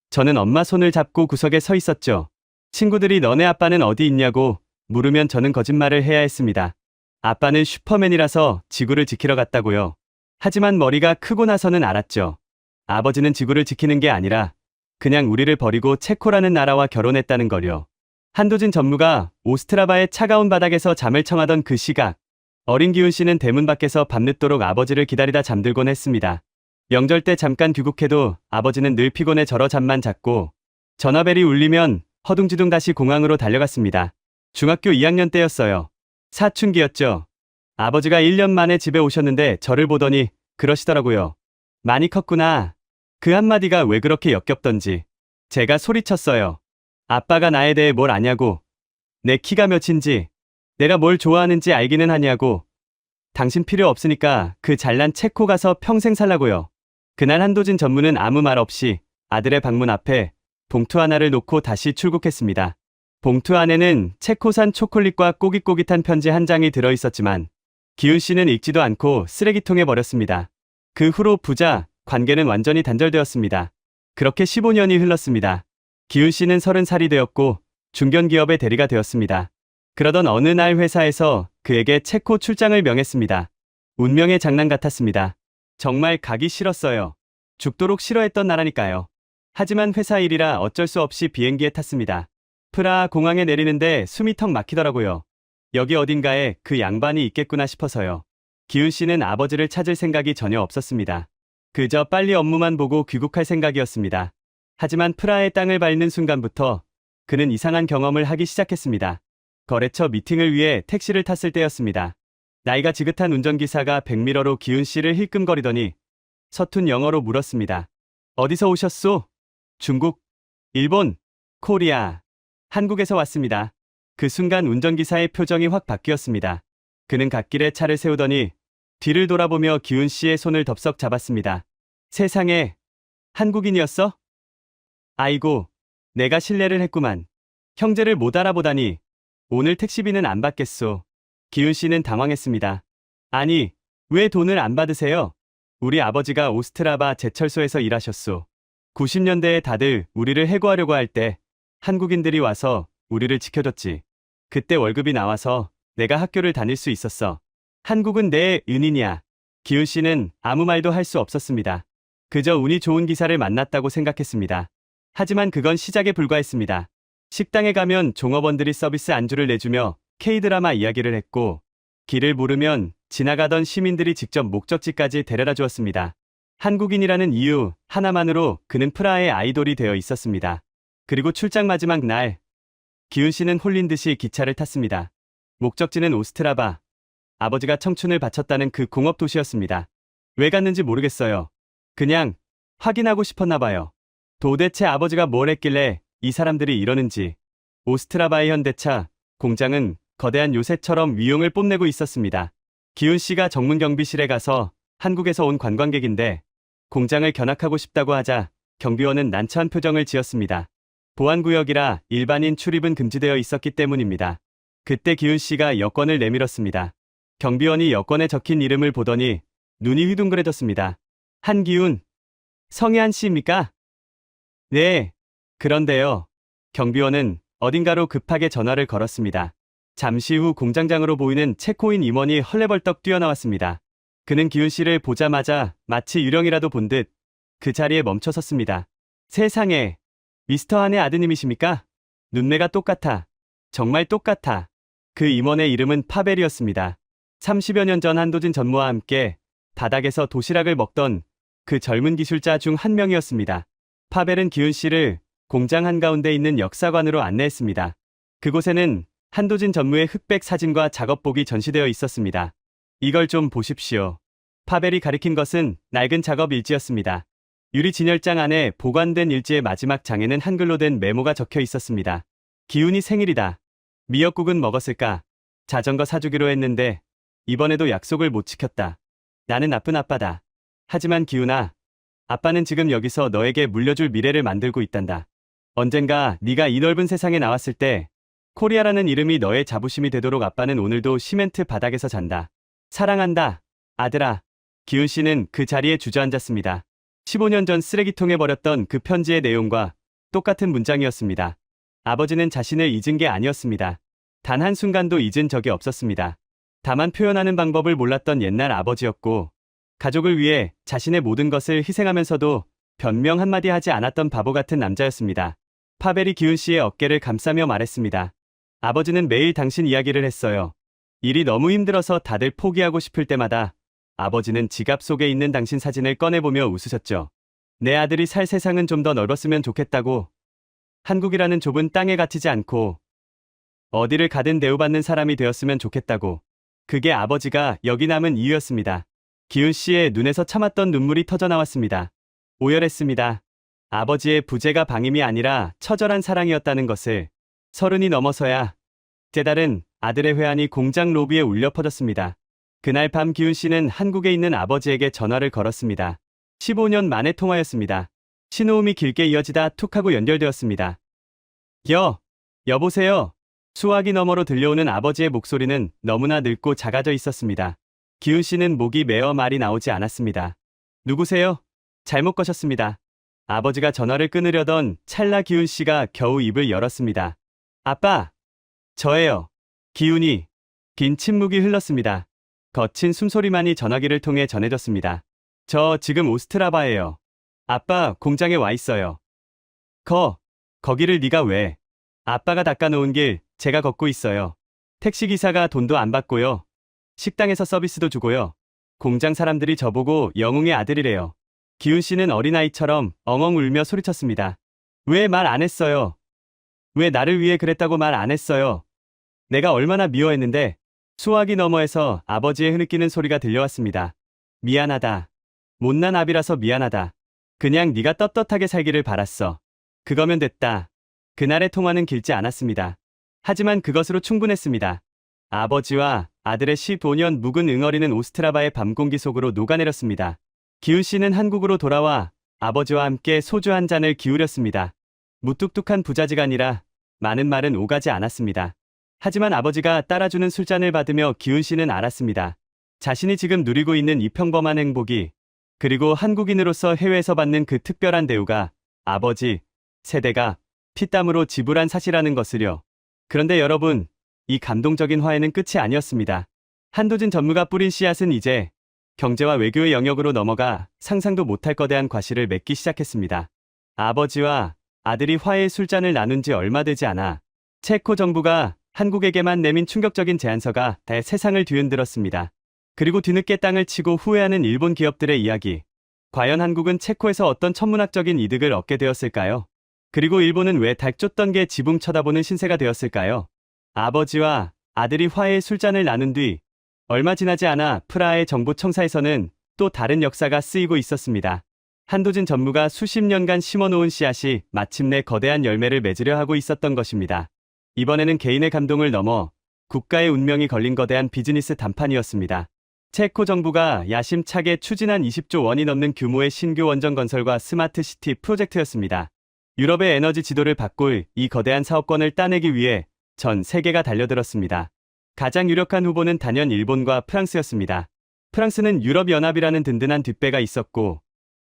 저는 엄마 손을 잡고 구석에 서 있었죠. 친구들이 너네 아빠는 어디 있냐고 물으면 저는 거짓말을 해야 했습니다. 아빠는 슈퍼맨이라서 지구를 지키러 갔다고요. 하지만 머리가 크고 나서는 알았죠. 아버지는 지구를 지키는 게 아니라 그냥 우리를 버리고 체코라는 나라와 결혼했다는 걸요. 한도진 전무가 오스트라바의 차가운 바닥에서 잠을 청하던 그 시각, 어린 기훈 씨는 대문 밖에서 밤늦도록 아버지를 기다리다 잠들곤 했습니다. 명절 때 잠깐 귀국해도 아버지는 늘 피곤해 절어 잠만 잤고 전화벨이 울리면 허둥지둥 다시 공항으로 달려갔습니다. 중학교 2학년 때였어요. 사춘기였죠. 아버지가 1년 만에 집에 오셨는데 저를 보더니 그러시더라고요. 많이 컸구나. 그 한마디가 왜 그렇게 역겹던지. 제가 소리쳤어요. 아빠가 나에 대해 뭘 아냐고. 내 키가 몇인지, 내가 뭘 좋아하는지 알기는 하냐고. 당신 필요 없으니까 그 잘난 체코 가서 평생 살라고요. 그날 한도진 전무는 아무 말 없이 아들의 방문 앞에 봉투 하나를 놓고 다시 출국했습니다. 봉투 안에는 체코산 초콜릿과 꼬깃꼬깃한 편지 한 장이 들어있었지만 기훈 씨는 읽지도 않고 쓰레기통에 버렸습니다. 그 후로 부자, 관계는 완전히 단절되었습니다. 그렇게 15년이 흘렀습니다. 기훈 씨는 30살이 되었고 중견기업의 대리가 되었습니다. 그러던 어느 날 회사에서 그에게 체코 출장을 명했습니다. 운명의 장난 같았습니다. 정말 가기 싫었어요. 죽도록 싫어했던 나라니까요. 하지만 회사 일이라 어쩔 수 없이 비행기에 탔습니다. 프라하 공항에 내리는데 숨이 턱 막히더라고요. 여기 어딘가에 그 양반이 있겠구나 싶어서요. 기훈 씨는 아버지를 찾을 생각이 전혀 없었습니다. 그저 빨리 업무만 보고 귀국할 생각이었습니다. 하지만 프라하의 땅을 밟는 순간부터 그는 이상한 경험을 하기 시작했습니다. 거래처 미팅을 위해 택시를 탔을 때였습니다. 나이가 지긋한 운전기사가 백미러로 기훈 씨를 힐끔거리더니 서툰 영어로 물었습니다. 어디서 오셨소? 중국, 일본, 코리아, 한국에서 왔습니다. 그 순간 운전기사의 표정이 확 바뀌었습니다. 그는 갓길에 차를 세우더니 뒤를 돌아보며 기훈 씨의 손을 덥석 잡았습니다. 세상에, 한국인이었어? 아이고, 내가 실례를 했구만. 형제를 못 알아보다니. 오늘 택시비는 안 받겠소. 기훈 씨는 당황했습니다. 아니, 왜 돈을 안 받으세요? 우리 아버지가 오스트라바 제철소에서 일하셨소. 90년대에 다들 우리를 해고하려고 할 때 한국인들이 와서 우리를 지켜줬지. 그때 월급이 나와서 내가 학교를 다닐 수 있었어. 한국은 내 은인이야. 기훈 씨는 아무 말도 할 수 없었습니다. 그저 운이 좋은 기사를 만났다고 생각했습니다. 하지만 그건 시작에 불과했습니다. 식당에 가면 종업원들이 서비스 안주를 내주며 K-드라마 이야기를 했고, 길을 물으면 지나가던 시민들이 직접 목적지까지 데려다 주었습니다. 한국인이라는 이유 하나만으로 그는 프라하의 아이돌이 되어 있었습니다. 그리고 출장 마지막 날, 기훈 씨는 홀린 듯이 기차를 탔습니다. 목적지는 오스트라바. 아버지가 청춘을 바쳤다는 그 공업 도시였습니다. 왜 갔는지 모르겠어요. 그냥 확인하고 싶었나 봐요. 도대체 아버지가 뭘 했길래 이 사람들이 이러는지. 오스트라바의 현대차 공장은 거대한 요새처럼 위용을 뽐내고 있었습니다. 기훈 씨가 정문 경비실에 가서 한국에서 온 관광객인데 공장을 견학하고 싶다고 하자 경비원은 난처한 표정을 지었습니다. 보안구역이라 일반인 출입은 금지되어 있었기 때문입니다. 그때 기훈 씨가 여권을 내밀었습니다. 경비원이 여권에 적힌 이름을 보더니 눈이 휘둥그레졌습니다. 한기훈, 성이 한 씨입니까? 네. 그런데요. 경비원은 어딘가로 급하게 전화를 걸었습니다. 잠시 후 공장장으로 보이는 체코인 임원이 헐레벌떡 뛰어나왔습니다. 그는 기훈 씨를 보자마자 마치 유령이라도 본 듯 그 자리에 멈춰 섰습니다. 세상에, 미스터 한의 아드님이십니까? 눈매가 똑같아. 정말 똑같아. 그 임원의 이름은 파벨이었습니다. 30여 년 전 한도진 전무와 함께 바닥에서 도시락을 먹던 그 젊은 기술자 중 한 명이었습니다. 파벨은 기훈 씨를 공장 한가운데 있는 역사관으로 안내했습니다. 그곳에는 한도진 전무의 흑백 사진과 작업복이 전시되어 있었습니다. 이걸 좀 보십시오. 파벨이 가리킨 것은 낡은 작업 일지였습니다. 유리 진열장 안에 보관된 일지의 마지막 장에는 한글로 된 메모가 적혀 있었습니다. 기훈이 생일이다. 미역국은 먹었을까? 자전거 사주기로 했는데 이번에도 약속을 못 지켰다. 나는 나쁜 아빠다. 하지만 기훈아, 아빠는 지금 여기서 너에게 물려줄 미래를 만들고 있단다. 언젠가 네가 이 넓은 세상에 나왔을 때 코리아라는 이름이 너의 자부심이 되도록 아빠는 오늘도 시멘트 바닥에서 잔다. 사랑한다, 아들아. 기훈 씨는 그 자리에 주저앉았습니다. 15년 전 쓰레기통에 버렸던 그 편지의 내용과 똑같은 문장이었습니다. 아버지는 자신을 잊은 게 아니었습니다. 단 한순간도 잊은 적이 없었습니다. 다만 표현하는 방법을 몰랐던 옛날 아버지였고, 가족을 위해 자신의 모든 것을 희생하면서도 변명 한마디 하지 않았던 바보 같은 남자였습니다. 파벨이 기훈 씨의 어깨를 감싸며 말했습니다. 아버지는 매일 당신 이야기를 했어요. 일이 너무 힘들어서 다들 포기하고 싶을 때마다 아버지는 지갑 속에 있는 당신 사진을 꺼내보며 웃으셨죠. 내 아들이 살 세상은 좀 더 넓었으면 좋겠다고. 한국이라는 좁은 땅에 갇히지 않고 어디를 가든 대우받는 사람이 되었으면 좋겠다고. 그게 아버지가 여기 남은 이유였습니다. 기훈 씨의 눈에서 참았던 눈물이 터져나왔습니다. 오열했습니다. 아버지의 부재가 방임이 아니라 처절한 사랑이었다는 것을 30이 넘어서야 깨달은 아들의 회한이 공장 로비에 울려 퍼졌습니다. 그날 밤 기훈 씨는 한국에 있는 아버지에게 전화를 걸었습니다. 15년 만의 통화였습니다. 신호음이 길게 이어지다 툭 하고 연결되었습니다. 여보세요. 수화기 너머로 들려오는 아버지의 목소리는 너무나 늙고 작아져 있었습니다. 기훈 씨는 목이 메어 말이 나오지 않았습니다. 누구세요? 잘못 거셨습니다. 아버지가 전화를 끊으려던 찰나 기훈 씨가 겨우 입을 열었습니다. 아빠, 저예요. 기훈이. 긴 침묵이 흘렀습니다. 거친 숨소리만이 전화기를 통해 전해졌습니다. 저 지금 오스트라바예요. 아빠, 공장에 와 있어요. 거기를 네가 왜? 아빠가 닦아놓은 길 제가 걷고 있어요. 택시기사가 돈도 안 받고요. 식당에서 서비스도 주고요. 공장 사람들이 저보고 영웅의 아들이래요. 기훈 씨는 어린아이처럼 엉엉 울며 소리쳤습니다. 왜 말 안 했어요? 왜 나를 위해 그랬다고 말 안 했어요? 내가 얼마나 미워했는데. 수화기 너머에서 아버지의 흐느끼는 소리가 들려왔습니다. 미안하다. 못난 아비라서 미안하다. 그냥 네가 떳떳하게 살기를 바랐어. 그거면 됐다. 그날의 통화는 길지 않았습니다. 하지만 그것으로 충분했습니다. 아버지와 아들의 15년 묵은 응어리는 오스트라바의 밤 공기 속으로 녹아내렸습니다. 기훈 씨는 한국으로 돌아와 아버지와 함께 소주 한 잔을 기울였습니다. 무뚝뚝한 부자지간이라 많은 말은 오가지 않았습니다. 하지만 아버지가 따라주는 술잔을 받으며 기훈 씨는 알았습니다. 자신이 지금 누리고 있는 이 평범한 행복이, 그리고 한국인으로서 해외에서 받는 그 특별한 대우가 아버지 세대가 피땀으로 지불한 사실이라는 것을요. 그런데 여러분, 이 감동적인 화해는 끝이 아니었습니다. 한도진 전무가 뿌린 씨앗은 이제 경제와 외교의 영역으로 넘어가 상상도 못할 거대한 과실을 맺기 시작했습니다. 아버지와 아들이 화해의 술잔을 나눈 지 얼마 되지 않아 체코 정부가 한국에게만 내민 충격적인 제안서가 세상을 뒤흔들었습니다. 그리고 뒤늦게 땅을 치고 후회하는 일본 기업들의 이야기. 과연 한국은 체코에서 어떤 천문학적인 이득을 얻게 되었을까요? 그리고 일본은 왜 닭쫓던 게 지붕 쳐다보는 신세가 되었을까요? 아버지와 아들이 화해의 술잔을 나눈 뒤 얼마 지나지 않아 프라하의 정보청사에서는 또 다른 역사가 쓰이고 있었습니다. 한도진 전무가 수십 년간 심어놓은 씨앗이 마침내 거대한 열매를 맺으려 하고 있었던 것입니다. 이번에는 개인의 감동을 넘어 국가의 운명이 걸린 거대한 비즈니스 단판이었습니다. 체코 정부가 야심차게 추진한 20조 원이 넘는 규모의 신규 원전 건설과 스마트 시티 프로젝트였습니다. 유럽의 에너지 지도를 바꿀 이 거대한 사업권을 따내기 위해 전 세계가 달려들었습니다. 가장 유력한 후보는 단연 일본과 프랑스였습니다. 프랑스는 유럽연합이라는 든든한 뒷배가 있었고,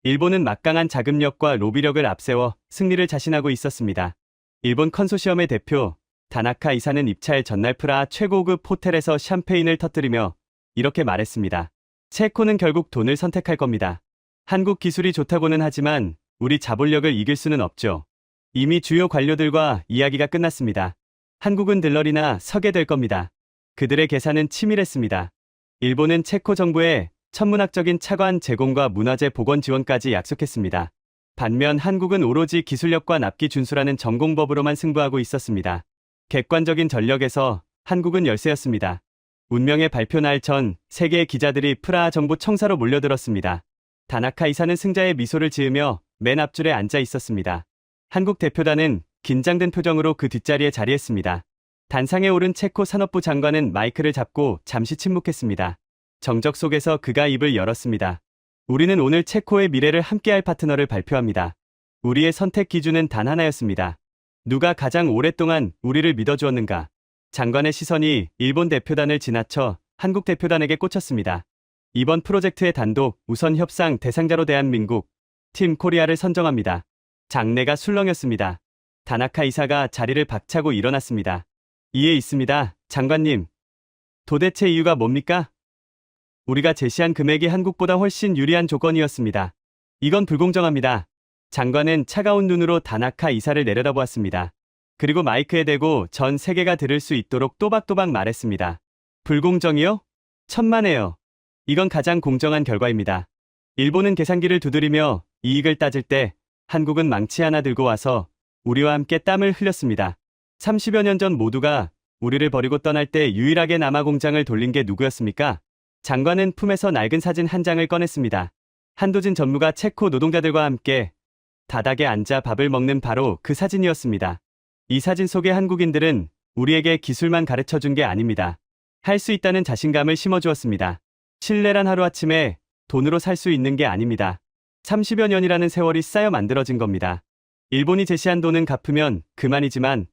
일본은 막강한 자금력과 로비력을 앞세워 승리를 자신하고 있었습니다. 일본 컨소시엄의 대표 다나카 이사는 입찰 전날 프라하 최고급 호텔에서 샴페인을 터뜨리며 이렇게 말했습니다. 체코는 결국 돈을 선택할 겁니다. 한국 기술이 좋다고는 하지만 우리 자본력을 이길 수는 없죠. 이미 주요 관료들과 이야기가 끝났습니다. 한국은 들러리나 서게 될 겁니다. 그들의 계산은 치밀했습니다. 일본은 체코 정부에 천문학적인 차관 제공과 문화재 복원 지원까지 약속했습니다. 반면 한국은 오로지 기술력과 납기 준수라는 전공법으로만 승부하고 있었습니다. 객관적인 전력에서 한국은 열세였습니다. 운명의 발표 날 전 세계의 기자들이 프라하 정부 청사로 몰려들었습니다. 다나카 이사는 승자의 미소를 지으며 맨 앞줄에 앉아 있었습니다. 한국 대표단은 긴장된 표정으로 그 뒷자리에 자리했습니다. 단상에 오른 체코 산업부 장관은 마이크를 잡고 잠시 침묵했습니다. 정적 속에서 그가 입을 열었습니다. 우리는 오늘 체코의 미래를 함께할 파트너를 발표합니다. 우리의 선택 기준은 단 하나였습니다. 누가 가장 오랫동안 우리를 믿어주었는가? 장관의 시선이 일본 대표단을 지나쳐 한국 대표단에게 꽂혔습니다. 이번 프로젝트의 단독 우선 협상 대상자로 대한민국 팀 코리아를 선정합니다. 장내가 술렁였습니다. 다나카 이사가 자리를 박차고 일어났습니다. 이해 있습니다, 장관님. 도대체 이유가 뭡니까? 우리가 제시한 금액이 한국보다 훨씬 유리한 조건이었습니다. 이건 불공정합니다. 장관은 차가운 눈으로 다나카 이사를 내려다보았습니다. 그리고 마이크에 대고 전 세계가 들을 수 있도록 또박또박 말했습니다. 불공정이요? 천만에요. 이건 가장 공정한 결과입니다. 일본은 계산기를 두드리며 이익을 따질 때 한국은 망치 하나 들고 와서 우리와 함께 땀을 흘렸습니다. 30여 년 전 모두가 우리를 버리고 떠날 때 유일하게 남아 공장을 돌린 게 누구였습니까? 장관은 품에서 낡은 사진 한 장을 꺼냈습니다. 한도진 전무가 체코 노동자들과 함께 다닥에 앉아 밥을 먹는 바로 그 사진이었습니다. 이 사진 속의 한국인들은 우리에게 기술만 가르쳐준 게 아닙니다. 할 수 있다는 자신감을 심어주었습니다. 신뢰란 하루아침에 돈으로 살 수 있는 게 아닙니다. 30여 년이라는 세월이 쌓여 만들어진 겁니다. 일본이 제시한 돈은 갚으면 그만이지만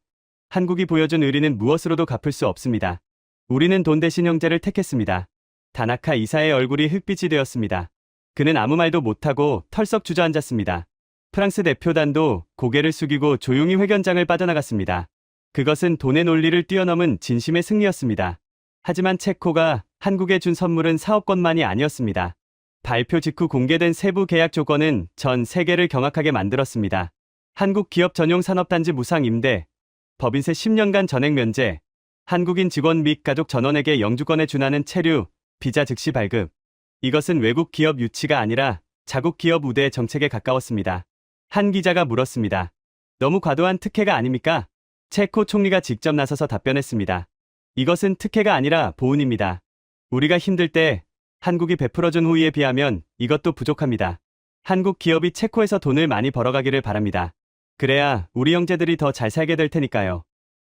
한국이 보여준 의리는 무엇으로도 갚을 수 없습니다. 우리는 돈 대신 형제를 택했습니다. 다나카 이사의 얼굴이 흑빛이 되었습니다. 그는 아무 말도 못하고 털썩 주저앉았습니다. 프랑스 대표단도 고개를 숙이고 조용히 회견장을 빠져나갔습니다. 그것은 돈의 논리를 뛰어넘은 진심의 승리였습니다. 하지만 체코가 한국에 준 선물은 사업권만이 아니었습니다. 발표 직후 공개된 세부 계약 조건은 전 세계를 경악하게 만들었습니다. 한국 기업 전용 산업단지 무상 임대, 법인세 10년간 전액 면제, 한국인 직원 및 가족 전원에게 영주권에 준하는 체류, 비자 즉시 발급. 이것은 외국 기업 유치가 아니라 자국 기업 우대 정책에 가까웠습니다. 한 기자가 물었습니다. 너무 과도한 특혜가 아닙니까? 체코 총리가 직접 나서서 답변했습니다. 이것은 특혜가 아니라 보훈입니다. 우리가 힘들 때 한국이 베풀어준 호의에 비하면 이것도 부족합니다. 한국 기업이 체코에서 돈을 많이 벌어가기를 바랍니다. 그래야 우리 형제들이 더 잘 살게 될 테니까요.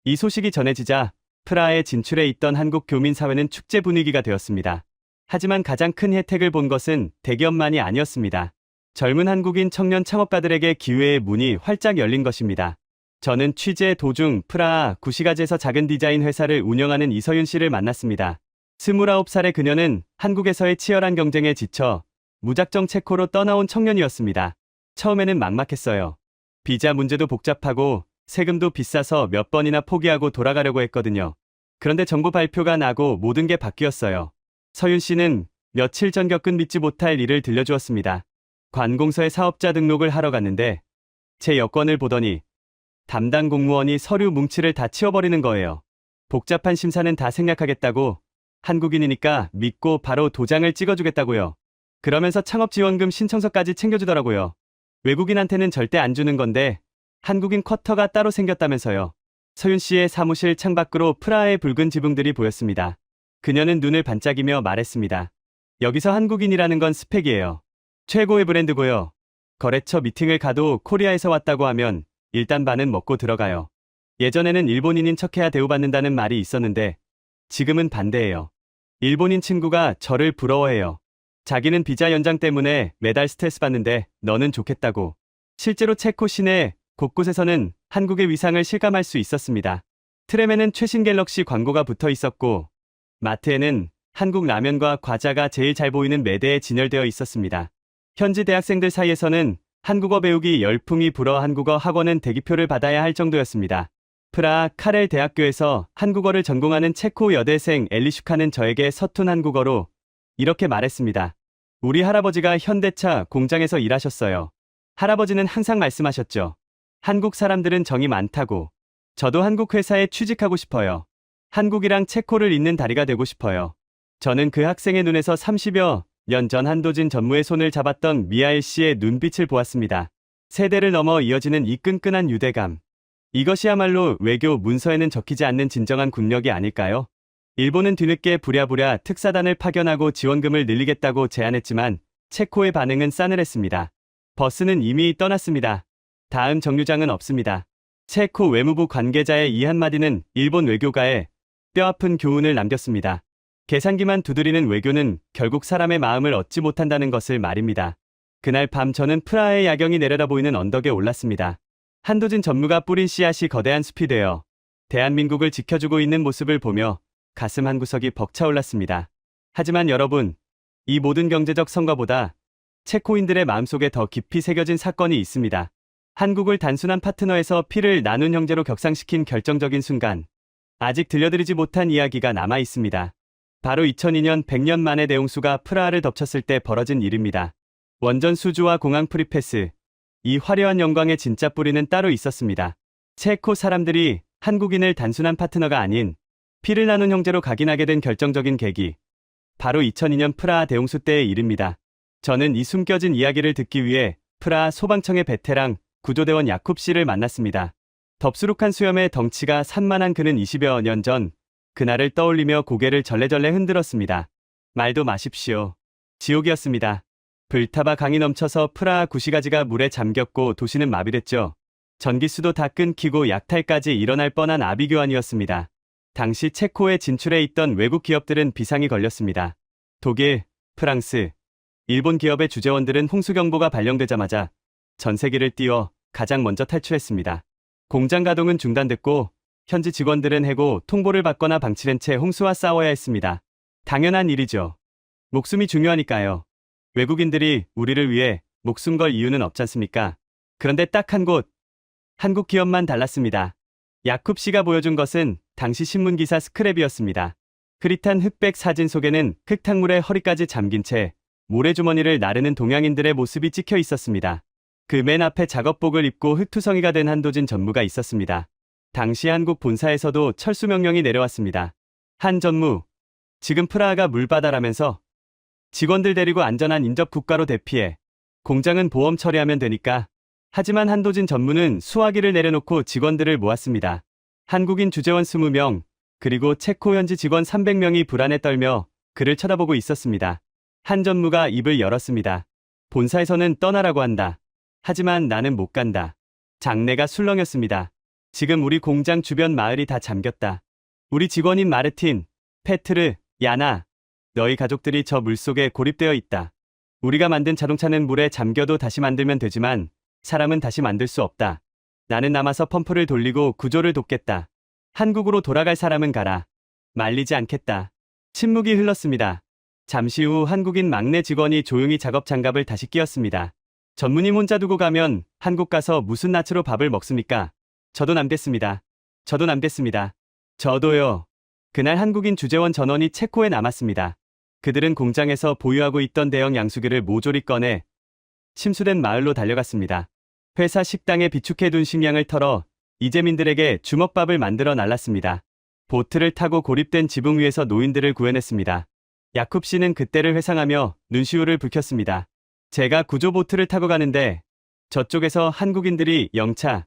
이 소식이 전해지자 프라하에 진출해 있던 한국 교민 사회는 축제 분위기가 되었습니다. 하지만 가장 큰 혜택을 본 것은 대기업만이 아니었습니다. 젊은 한국인 청년 창업가들에게 기회의 문이 활짝 열린 것입니다. 저는 취재 도중 프라하 구시가지에서 작은 디자인 회사를 운영하는 이서윤 씨를 만났습니다. 29살의 그녀는 한국에서의 치열한 경쟁에 지쳐 무작정 체코로 떠나온 청년이었습니다. 처음에는 막막했어요. 비자 문제도 복잡하고 세금도 비싸서 몇 번이나 포기하고 돌아가려고 했거든요. 그런데 정부 발표가 나고 모든 게 바뀌었어요. 서윤 씨는 며칠 전 겪은 믿지 못할 일을 들려주었습니다. 관공서에 사업자 등록을 하러 갔는데 제 여권을 보더니 담당 공무원이 서류 뭉치를 다 치워버리는 거예요. 복잡한 심사는 다 생략하겠다고, 한국인이니까 믿고 바로 도장을 찍어주겠다고요. 그러면서 창업지원금 신청서까지 챙겨주더라고요. 외국인한테는 절대 안 주는 건데 한국인 쿼터가 따로 생겼다면서요. 서윤 씨의 사무실 창밖으로 프라하의 붉은 지붕들이 보였습니다. 그녀는 눈을 반짝이며 말했습니다. 여기서 한국인이라는 건 스펙이에요. 최고의 브랜드고요. 거래처 미팅을 가도 코리아에서 왔다고 하면 일단 반은 먹고 들어가요. 예전에는 일본인인 척해야 대우받는다는 말이 있었는데 지금은 반대예요. 일본인 친구가 저를 부러워해요. 자기는 비자 연장 때문에 매달 스트레스 받는데 너는 좋겠다고. 실제로 체코 시내 곳곳에서는 한국의 위상을 실감할 수 있었습니다. 트램에는 최신 갤럭시 광고가 붙어 있었고 마트에는 한국 라면과 과자가 제일 잘 보이는 매대에 진열되어 있었습니다. 현지 대학생들 사이에서는 한국어 배우기 열풍이 불어 한국어 학원은 대기표를 받아야 할 정도였습니다. 프라하 카렐 대학교에서 한국어를 전공하는 체코 여대생 엘리슈카는 저에게 서툰 한국어로 이렇게 말했습니다. 우리 할아버지가 현대차 공장에서 일하셨어요. 할아버지는 항상 말씀하셨죠. 한국 사람들은 정이 많다고. 저도 한국 회사에 취직하고 싶어요. 한국이랑 체코를 잇는 다리가 되고 싶어요. 저는 그 학생의 눈에서 30여 년 전 한도진 전무의 손을 잡았던 미하일 씨의 눈빛을 보았습니다. 세대를 넘어 이어지는 이 끈끈한 유대감. 이것이야말로 외교 문서에는 적히지 않는 진정한 국력이 아닐까요? 일본은 뒤늦게 부랴부랴 특사단을 파견하고 지원금을 늘리겠다고 제안했지만 체코의 반응은 싸늘했습니다. 버스는 이미 떠났습니다. 다음 정류장은 없습니다. 체코 외무부 관계자의 이 한마디는 일본 외교가에 뼈아픈 교훈을 남겼습니다. 계산기만 두드리는 외교는 결국 사람의 마음을 얻지 못한다는 것을 말입니다. 그날 밤 저는 프라하의 야경이 내려다보이는 언덕에 올랐습니다. 한도진 전무가 뿌린 씨앗이 거대한 숲이 되어 대한민국을 지켜주고 있는 모습을 보며 가슴 한구석이 벅차올랐습니다. 하지만 여러분, 이 모든 경제적 성과보다 체코인들의 마음속에 더 깊이 새겨진 사건이 있습니다. 한국을 단순한 파트너에서 피를 나눈 형제로 격상시킨 결정적인 순간, 아직 들려드리지 못한 이야기가 남아 있습니다. 바로 2002년 100년 만에 대홍수가 프라하를 덮쳤을 때 벌어진 일입니다. 원전 수주와 공항 프리패스, 이 화려한 영광의 진짜 뿌리는 따로 있었습니다. 체코 사람들이 한국인을 단순한 파트너가 아닌 피를 나눈 형제로 각인하게 된 결정적인 계기, 바로 2002년 프라하 대홍수 때의 일입니다. 저는 이 숨겨진 이야기를 듣기 위해 프라하 소방청의 베테랑 구조대원 야콥 씨를 만났습니다. 덥수룩한 수염에 덩치가 산만한 그는 20여 년 전 그날을 떠올리며 고개를 절레절레 흔들었습니다. 말도 마십시오. 지옥이었습니다. 불타바 강이 넘쳐서 프라하 구시가지가 물에 잠겼고 도시는 마비됐죠. 전기수도 다 끊기고 약탈까지 일어날 뻔한 아비규환이었습니다. 당시 체코에 진출해 있던 외국 기업들은 비상이 걸렸습니다. 독일, 프랑스, 일본 기업의 주재원들은 홍수경보가 발령되자마자 전세기를 띄워 가장 먼저 탈출했습니다. 공장 가동은 중단됐고 현지 직원들은 해고 통보를 받거나 방치된 채 홍수와 싸워야 했습니다. 당연한 일이죠. 목숨이 중요하니까요. 외국인들이 우리를 위해 목숨 걸 이유는 없지 않습니까? 그런데 딱 한 곳, 한국 기업만 달랐습니다. 야쿱 씨가 보여준 것은 당시 신문기사 스크랩이었습니다. 흐릿한 흑백 사진 속에는 흙탕물에 허리까지 잠긴 채 모래주머니를 나르는 동양인들의 모습이 찍혀 있었습니다. 그 맨 앞에 작업복을 입고 흙투성이가 된 한도진 전무가 있었습니다. 당시 한국 본사에서도 철수 명령이 내려왔습니다. 한 전무, 지금 프라하가 물바다라면서 직원들 데리고 안전한 인접 국가로 대피해. 공장은 보험 처리하면 되니까. 하지만 한도진 전무는 수화기를 내려놓고 직원들을 모았습니다. 한국인 주재원 20명, 그리고 체코 현지 직원 300명이 불안에 떨며 그를 쳐다보고 있었습니다. 한 전무가 입을 열었습니다. 본사에서는 떠나라고 한다. 하지만 나는 못 간다. 장내가 술렁였습니다. 지금 우리 공장 주변 마을이 다 잠겼다. 우리 직원인 마르틴, 페트르, 야나, 너희 가족들이 저 물속에 고립되어 있다. 우리가 만든 자동차는 물에 잠겨도 다시 만들면 되지만 사람은 다시 만들 수 없다. 나는 남아서 펌프를 돌리고 구조를 돕겠다. 한국으로 돌아갈 사람은 가라. 말리지 않겠다. 침묵이 흘렀습니다. 잠시 후 한국인 막내 직원이 조용히 작업 장갑을 다시 끼웠습니다. 전무님 혼자 두고 가면 한국 가서 무슨 낯으로 밥을 먹습니까? 저도 남겠습니다. 저도 남겠습니다. 저도요. 그날 한국인 주재원 전원이 체코에 남았습니다. 그들은 공장에서 보유하고 있던 대형 양수기를 모조리 꺼내 침수된 마을로 달려갔습니다. 회사 식당에 비축해둔 식량을 털어 이재민들에게 주먹밥을 만들어 날랐습니다. 보트를 타고 고립된 지붕 위에서 노인들을 구해냈습니다. 야쿱 씨는 그때를 회상하며 눈시울을 붉혔습니다. 제가 구조보트를 타고 가는데 저쪽에서 한국인들이 영차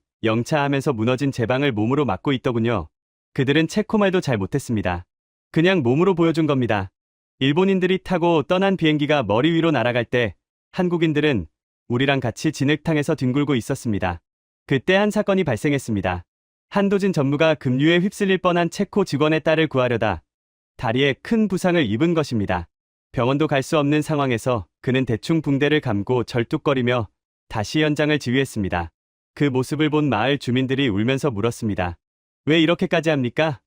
하면서 무너진 제 방을 몸으로 막고 있더군요. 그들은 체코말도 잘 못했습니다. 그냥 몸으로 보여준 겁니다. 일본인들이 타고 떠난 비행기가 머리 위로 날아갈 때 한국인들은 우리랑 같이 진흙탕에서 뒹굴고 있었습니다. 그때 한 사건이 발생했습니다. 한도진 전무가 급류에 휩쓸릴 뻔한 체코 직원의 딸을 구하려다 다리에 큰 부상을 입은 것입니다. 병원도 갈 수 없는 상황에서 그는 대충 붕대를 감고 절뚝거리며 다시 현장을 지휘했습니다. 그 모습을 본 마을 주민들이 울면서 물었습니다. 왜 이렇게까지 합니까?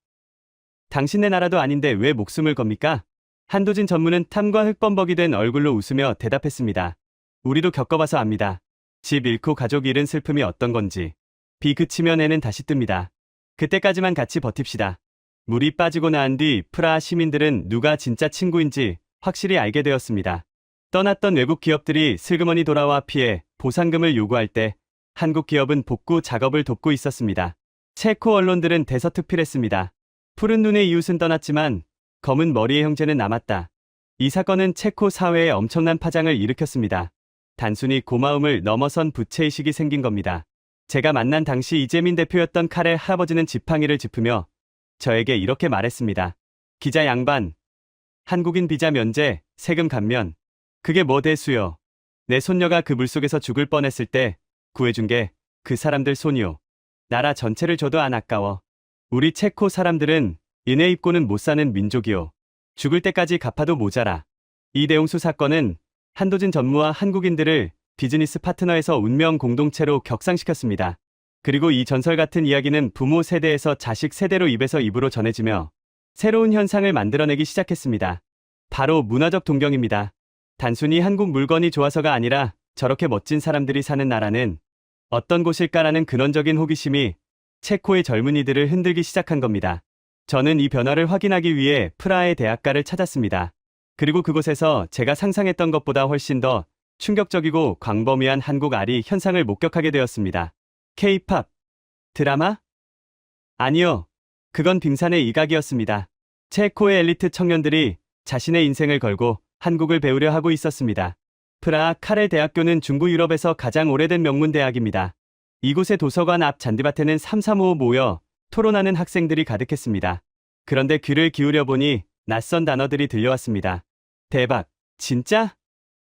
당신네 나라도 아닌데 왜 목숨을 겁니까? 한도진 전무는 탐과 흙범벅이 된 얼굴로 웃으며 대답했습니다. 우리도 겪어봐서 압니다. 집 잃고 가족 잃은 슬픔이 어떤 건지. 비 그치면 해는 다시 뜹니다. 그때까지만 같이 버팁시다. 물이 빠지고 나은 뒤 프라하 시민들은 누가 진짜 친구인지 확실히 알게 되었습니다. 떠났던 외국 기업들이 슬그머니 돌아와 피해 보상금을 요구할 때 한국 기업은 복구 작업을 돕고 있었습니다. 체코 언론들은 대서특필했습니다. 푸른 눈의 이웃은 떠났지만 검은 머리의 형제는 남았다. 이 사건은 체코 사회에 엄청난 파장을 일으켰습니다. 단순히 고마움을 넘어선 부채의식이 생긴 겁니다. 제가 만난 당시 이재민 대표였던 칼의 할아버지는 지팡이를 짚으며 저에게 이렇게 말했습니다. 기자 양반, 한국인 비자 면제, 세금 감면, 그게 뭐 대수요. 내 손녀가 그 물속에서 죽을 뻔했을 때 구해준 게 그 사람들 손이요. 나라 전체를 줘도 안 아까워. 우리 체코 사람들은 은혜 입고는 못 사는 민족이요. 죽을 때까지 갚아도 모자라. 이 대홍수 사건은 한도진 전무와 한국인들을 비즈니스 파트너에서 운명 공동체로 격상시켰습니다. 그리고 이 전설 같은 이야기는 부모 세대에서 자식 세대로 입에서 입으로 전해지며 새로운 현상을 만들어내기 시작했습니다. 바로 문화적 동경입니다. 단순히 한국 물건이 좋아서가 아니라 저렇게 멋진 사람들이 사는 나라는 어떤 곳일까라는 근원적인 호기심이 체코의 젊은이들을 흔들기 시작한 겁니다. 저는 이 변화를 확인하기 위해 프라하의 대학가를 찾았습니다. 그리고 그곳에서 제가 상상했던 것보다 훨씬 더 충격적이고 광범위한 한국 아리 현상을 목격하게 되었습니다. K-팝, 드라마? 아니요. 그건 빙산의 일각이었습니다. 체코의 엘리트 청년들이 자신의 인생을 걸고 한국을 배우려 하고 있었습니다. 프라하 카렐 대학교는 중부 유럽에서 가장 오래된 명문 대학입니다. 이곳의 도서관 앞 잔디밭에는 335 모여 토론하는 학생들이 가득했습니다. 그런데 귀를 기울여 보니 낯선 단어들이 들려왔습니다. 대박, 진짜?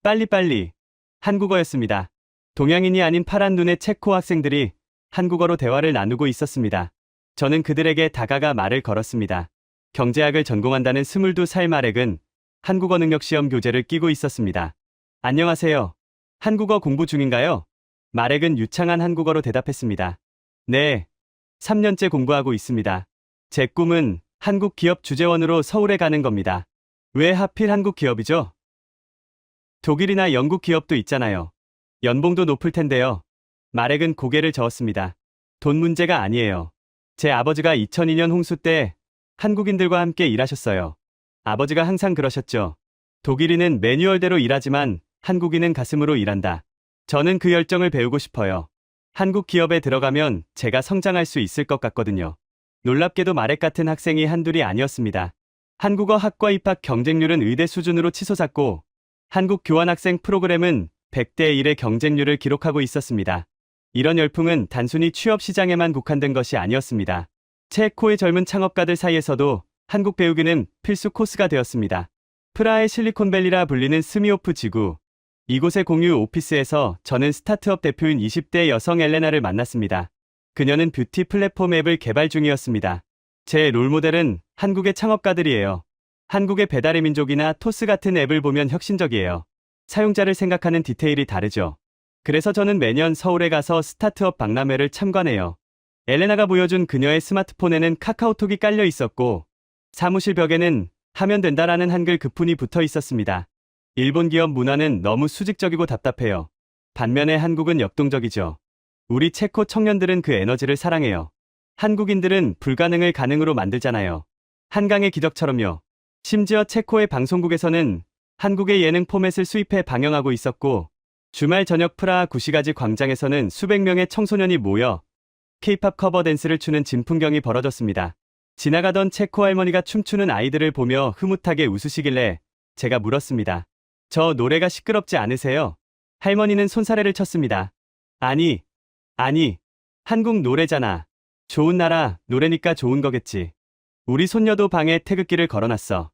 빨리빨리. 한국어였습니다. 동양인이 아닌 파란 눈의 체코 학생들이 한국어로 대화를 나누고 있었습니다. 저는 그들에게 다가가 말을 걸었습니다. 경제학을 전공한다는 22살 마렉은 한국어 능력 시험 교재를 끼고 있었습니다. 안녕하세요. 한국어 공부 중인가요? 마렉은 유창한 한국어로 대답했습니다. 네, 3년째 공부하고 있습니다. 제 꿈은 한국 기업 주재원으로 서울에 가는 겁니다. 왜 하필 한국 기업이죠? 독일이나 영국 기업도 있잖아요. 연봉도 높을 텐데요. 마렉은 고개를 저었습니다. 돈 문제가 아니에요. 제 아버지가 2002년 홍수 때 한국인들과 함께 일하셨어요. 아버지가 항상 그러셨죠. 독일인은 매뉴얼대로 일하지만 한국인은 가슴으로 일한다. 저는 그 열정을 배우고 싶어요. 한국 기업에 들어가면 제가 성장할 수 있을 것 같거든요. 놀랍게도 마렉 같은 학생이 한둘이 아니었습니다. 한국어 학과 입학 경쟁률은 의대 수준으로 치솟았고 한국 교환학생 프로그램은 100대 1의 경쟁률을 기록하고 있었습니다. 이런 열풍은 단순히 취업 시장에만 국한된 것이 아니었습니다. 체코의 젊은 창업가들 사이에서도 한국 배우기는 필수 코스가 되었습니다. 프라하의 실리콘밸리라 불리는 스미오프 지구. 이곳의 공유 오피스에서 저는 스타트업 대표인 20대 여성 엘레나를 만났습니다. 그녀는 뷰티 플랫폼 앱을 개발 중이었습니다. 제 롤모델은 한국의 창업가들이에요. 한국의 배달의 민족이나 토스 같은 앱을 보면 혁신적이에요. 사용자를 생각하는 디테일이 다르죠. 그래서 저는 매년 서울에 가서 스타트업 박람회를 참관해요. 엘레나가 보여준 그녀의 스마트폰에는 카카오톡이 깔려 있었고 사무실 벽에는 하면 된다라는 한글 급훈이 붙어 있었습니다. 일본 기업 문화는 너무 수직적이고 답답해요. 반면에 한국은 역동적이죠. 우리 체코 청년들은 그 에너지를 사랑해요. 한국인들은 불가능을 가능으로 만들잖아요. 한강의 기적처럼요. 심지어 체코의 방송국에서는 한국의 예능 포맷을 수입해 방영하고 있었고 주말 저녁 프라하 구시가지 광장에서는 수백 명의 청소년이 모여 K-팝 커버 댄스를 추는 진풍경이 벌어졌습니다. 지나가던 체코 할머니가 춤추는 아이들을 보며 흐뭇하게 웃으시길래 제가 물었습니다. 저 노래가 시끄럽지 않으세요? 할머니는 손사래를 쳤습니다. 아니, 한국 노래잖아. 좋은 나라, 노래니까 좋은 거겠지. 우리 손녀도 방에 태극기를 걸어놨어.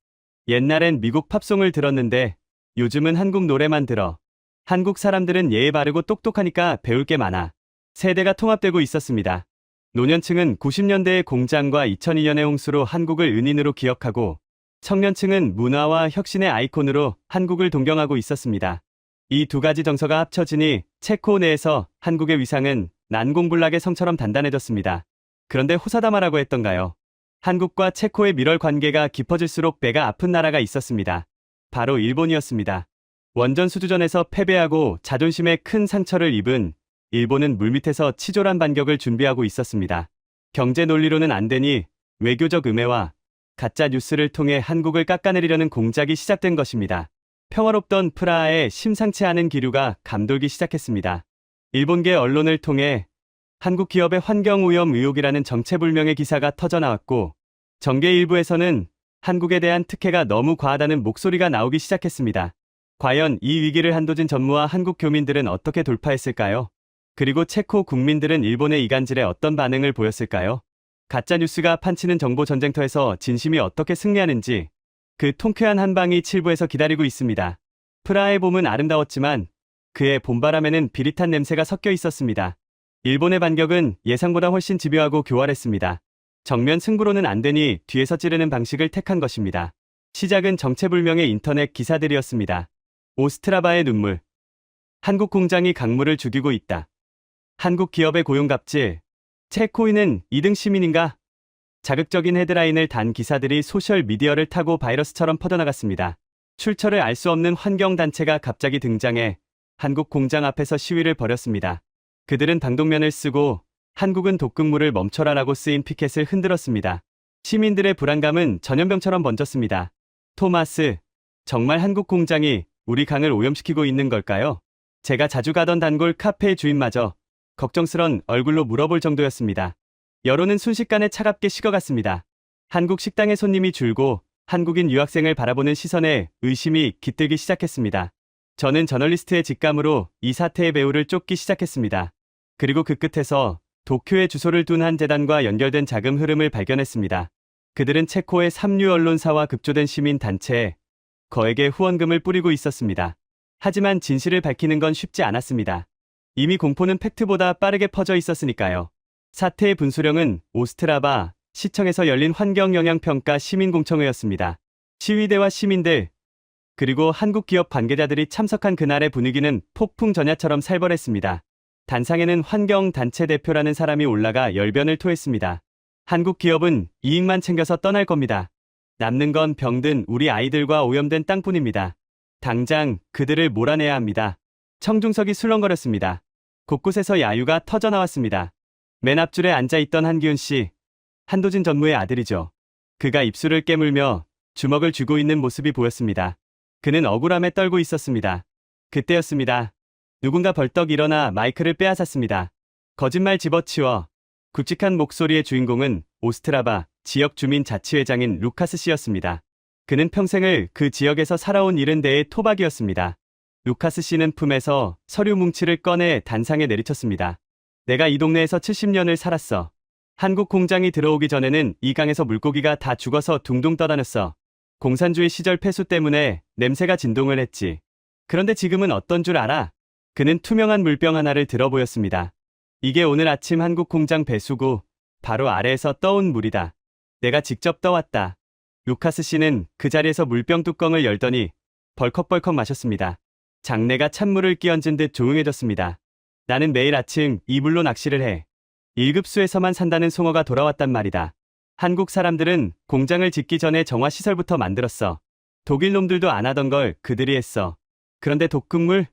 옛날엔 미국 팝송을 들었는데 요즘은 한국 노래만 들어. 한국 사람들은 예의 바르고 똑똑하니까 배울 게 많아. 세대가 통합되고 있었습니다. 노년층은 90년대의 공장과 2002년의 홍수로 한국을 은인으로 기억하고 청년층은 문화와 혁신의 아이콘으로 한국을 동경하고 있었습니다. 이 두 가지 정서가 합쳐지니 체코 내에서 한국의 위상은 난공불락의 성처럼 단단해졌습니다. 그런데 호사다마라고 했던가요? 한국과 체코의 밀월 관계가 깊어질수록 배가 아픈 나라가 있었습니다. 바로 일본이었습니다. 원전 수주전에서 패배하고 자존심에 큰 상처를 입은 일본은 물밑에서 치졸한 반격을 준비하고 있었습니다. 경제 논리로는 안 되니 외교적 음해와 가짜 뉴스를 통해 한국을 깎아내리려는 공작이 시작된 것입니다. 평화롭던 프라하에 심상치 않은 기류가 감돌기 시작했습니다. 일본계 언론을 통해 한국 기업의 환경오염 의혹이라는 정체불명의 기사가 터져나왔고 정계 일부에서는 한국에 대한 특혜가 너무 과하다는 목소리가 나오기 시작했습니다. 과연 이 위기를 한도진 전무와 한국 교민들은 어떻게 돌파했을까요? 그리고 체코 국민들은 일본의 이간질에 어떤 반응을 보였을까요? 가짜뉴스가 판치는 정보 전쟁터에서 진심이 어떻게 승리하는지 그 통쾌한 한방이 7부에서 기다리고 있습니다. 프라하의 봄은 아름다웠지만 그의 봄바람에는 비릿한 냄새가 섞여 있었습니다. 일본의 반격은 예상보다 훨씬 집요하고 교활했습니다. 정면 승부로는 안 되니 뒤에서 찌르는 방식을 택한 것입니다. 시작은 정체불명의 인터넷 기사들이었습니다. 오스트라바의 눈물. 한국 공장이 강물을 죽이고 있다. 한국 기업의 고용갑질. 체코인은 2등 시민인가? 자극적인 헤드라인을 단 기사들이 소셜미디어를 타고 바이러스처럼 퍼져나갔습니다. 출처를 알 수 없는 환경단체가 갑자기 등장해 한국 공장 앞에서 시위를 벌였습니다. 그들은 방독면을 쓰고 한국은 독극물을 멈춰라라고 쓰인 피켓을 흔들었습니다. 시민들의 불안감은 전염병처럼 번졌습니다. 토마스, 정말 한국 공장이 우리 강을 오염시키고 있는 걸까요? 제가 자주 가던 단골 카페의 주인마저 걱정스런 얼굴로 물어볼 정도였습니다. 여론은 순식간에 차갑게 식어갔습니다. 한국 식당의 손님이 줄고 한국인 유학생을 바라보는 시선에 의심이 깃들기 시작했습니다. 저는 저널리스트의 직감으로 이 사태의 배후를 쫓기 시작했습니다. 그리고 그 끝에서 도쿄에 주소를 둔 한 재단과 연결된 자금 흐름을 발견했습니다. 그들은 체코의 삼류 언론사와 급조된 시민 단체에 거액의 후원금을 뿌리고 있었습니다. 하지만 진실을 밝히는 건 쉽지 않았습니다. 이미 공포는 팩트보다 빠르게 퍼져 있었으니까요. 사태의 분수령은 오스트라바 시청에서 열린 환경영향평가 시민공청회였습니다. 시위대와 시민들, 그리고 한국 기업 관계자들이 참석한 그날의 분위기는 폭풍 전야처럼 살벌했습니다. 단상에는 환경단체 대표라는 사람이 올라가 열변을 토했습니다. 한국 기업은 이익만 챙겨서 떠날 겁니다. 남는 건 병든 우리 아이들과 오염된 땅뿐입니다. 당장 그들을 몰아내야 합니다. 청중석이 술렁거렸습니다. 곳곳에서 야유가 터져나왔습니다. 맨 앞줄에 앉아있던 한기훈 씨, 한도진 전무의 아들이죠. 그가 입술을 깨물며 주먹을 쥐고 있는 모습이 보였습니다. 그는 억울함에 떨고 있었습니다. 그때였습니다. 누군가 벌떡 일어나 마이크를 빼앗았습니다. 거짓말 집어치워. 굵직한 목소리의 주인공은 오스트라바 지역 주민 자치회장인 루카스 씨였습니다. 그는 평생을 그 지역에서 살아온 70대의 토박이었습니다. 루카스 씨는 품에서 서류 뭉치를 꺼내 단상에 내리쳤습니다. 내가 이 동네에서 70년을 살았어. 한국 공장이 들어오기 전에는 이 강에서 물고기가 다 죽어서 둥둥 떠다녔어. 공산주의 시절 폐수 때문에 냄새가 진동을 했지. 그런데 지금은 어떤 줄 알아? 그는 투명한 물병 하나를 들어 보였습니다. 이게 오늘 아침 한국 공장 배수구 바로 아래에서 떠온 물이다. 내가 직접 떠왔다. 루카스 씨는 그 자리에서 물병 뚜껑을 열더니 벌컥벌컥 마셨습니다. 장내가 찬물을 끼얹은 듯 조용해졌습니다. 나는 매일 아침 이 물로 낚시를 해. 1급수에서만 산다는 송어가 돌아왔단 말이다. 한국 사람들은 공장을 짓기 전에 정화시설부터 만들었어. 독일 놈들도 안 하던 걸 그들이 했어. 그런데 독극물?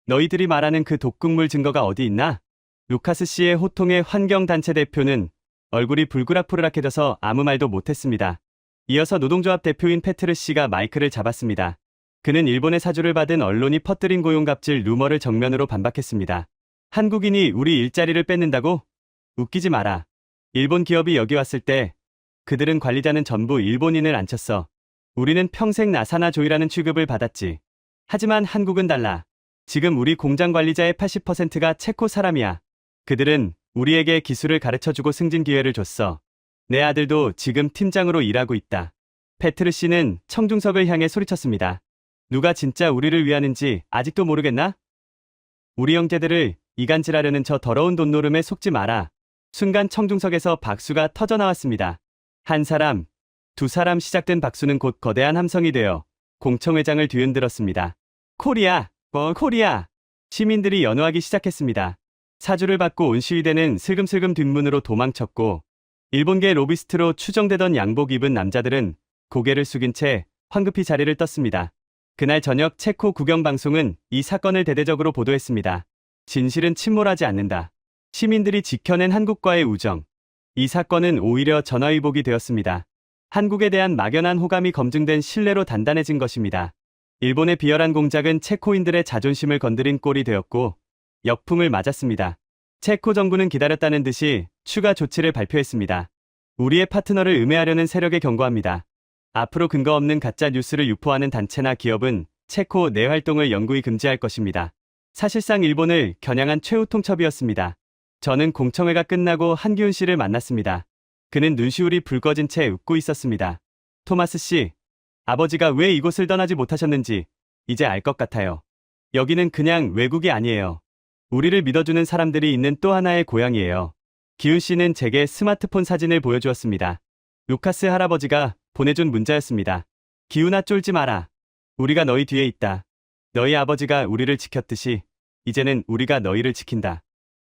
너희들이 말하는 그 독극물 증거가 어디 있나? 루카스 씨의 호통의 환경단체 대표는 얼굴이 불그락불그락해져서 아무 말도 못했습니다. 이어서 노동조합 대표인 페트르 씨가 마이크를 잡았습니다. 그는 일본의 사주를 받은 언론이 퍼뜨린 고용갑질 루머를 정면으로 반박했습니다. 한국인이 우리 일자리를 뺏는다고? 웃기지 마라. 일본 기업이 여기 왔을 때 그들은 관리자는 전부 일본인을 앉혔어. 우리는 평생 나사나 조이라는 취급을 받았지. 하지만 한국은 달라. 지금 우리 공장 관리자의 80%가 체코 사람이야. 그들은 우리에게 기술을 가르쳐주고 승진 기회를 줬어. 내 아들도 지금 팀장으로 일하고 있다. 페트르 씨는 청중석을 향해 소리쳤습니다. 누가 진짜 우리를 위하는지 아직도 모르겠나? 우리 형제들을 이간질하려는 저 더러운 돈노름에 속지 마라. 순간 청중석에서 박수가 터져나왔습니다. 한 사람, 두 사람 시작된 박수는 곧 거대한 함성이 되어 공청회장을 뒤흔들었습니다. 코리아, 코리아! 시민들이 연호하기 시작했습니다. 사주를 받고 온 시위대는 슬금슬금 뒷문으로 도망쳤고 일본계 로비스트로 추정되던 양복 입은 남자들은 고개를 숙인 채 황급히 자리를 떴습니다. 그날 저녁 체코 국영방송은 이 사건을 대대적으로 보도했습니다. 진실은 침몰하지 않는다. 시민들이 지켜낸 한국과의 우정. 이 사건은 오히려 전화위복이 되었습니다. 한국에 대한 막연한 호감이 검증된 신뢰로 단단해진 것입니다. 일본의 비열한 공작은 체코인들의 자존심을 건드린 꼴이 되었고 역풍을 맞았습니다. 체코 정부는 기다렸다는 듯이 추가 조치를 발표했습니다. 우리의 파트너를 음해하려는 세력에 경고합니다. 앞으로 근거 없는 가짜 뉴스를 유포하는 단체나 기업은 체코 내 활동을 영구히 금지할 것입니다. 사실상 일본을 겨냥한 최후 통첩이었습니다. 저는 공청회가 끝나고 한기훈 씨를 만났습니다. 그는 눈시울이 붉어진 채 웃고 있었습니다. 토마스 씨, 아버지가 왜 이곳을 떠나지 못하셨는지 이제 알 것 같아요. 여기는 그냥 외국이 아니에요. 우리를 믿어주는 사람들이 있는 또 하나의 고향이에요. 기훈 씨는 제게 스마트폰 사진을 보여주었습니다. 루카스 할아버지가 보내준 문자였습니다. 기훈아, 쫄지 마라. 우리가 너희 뒤에 있다. 너희 아버지가 우리를 지켰듯이 이제는 우리가 너희를 지킨다.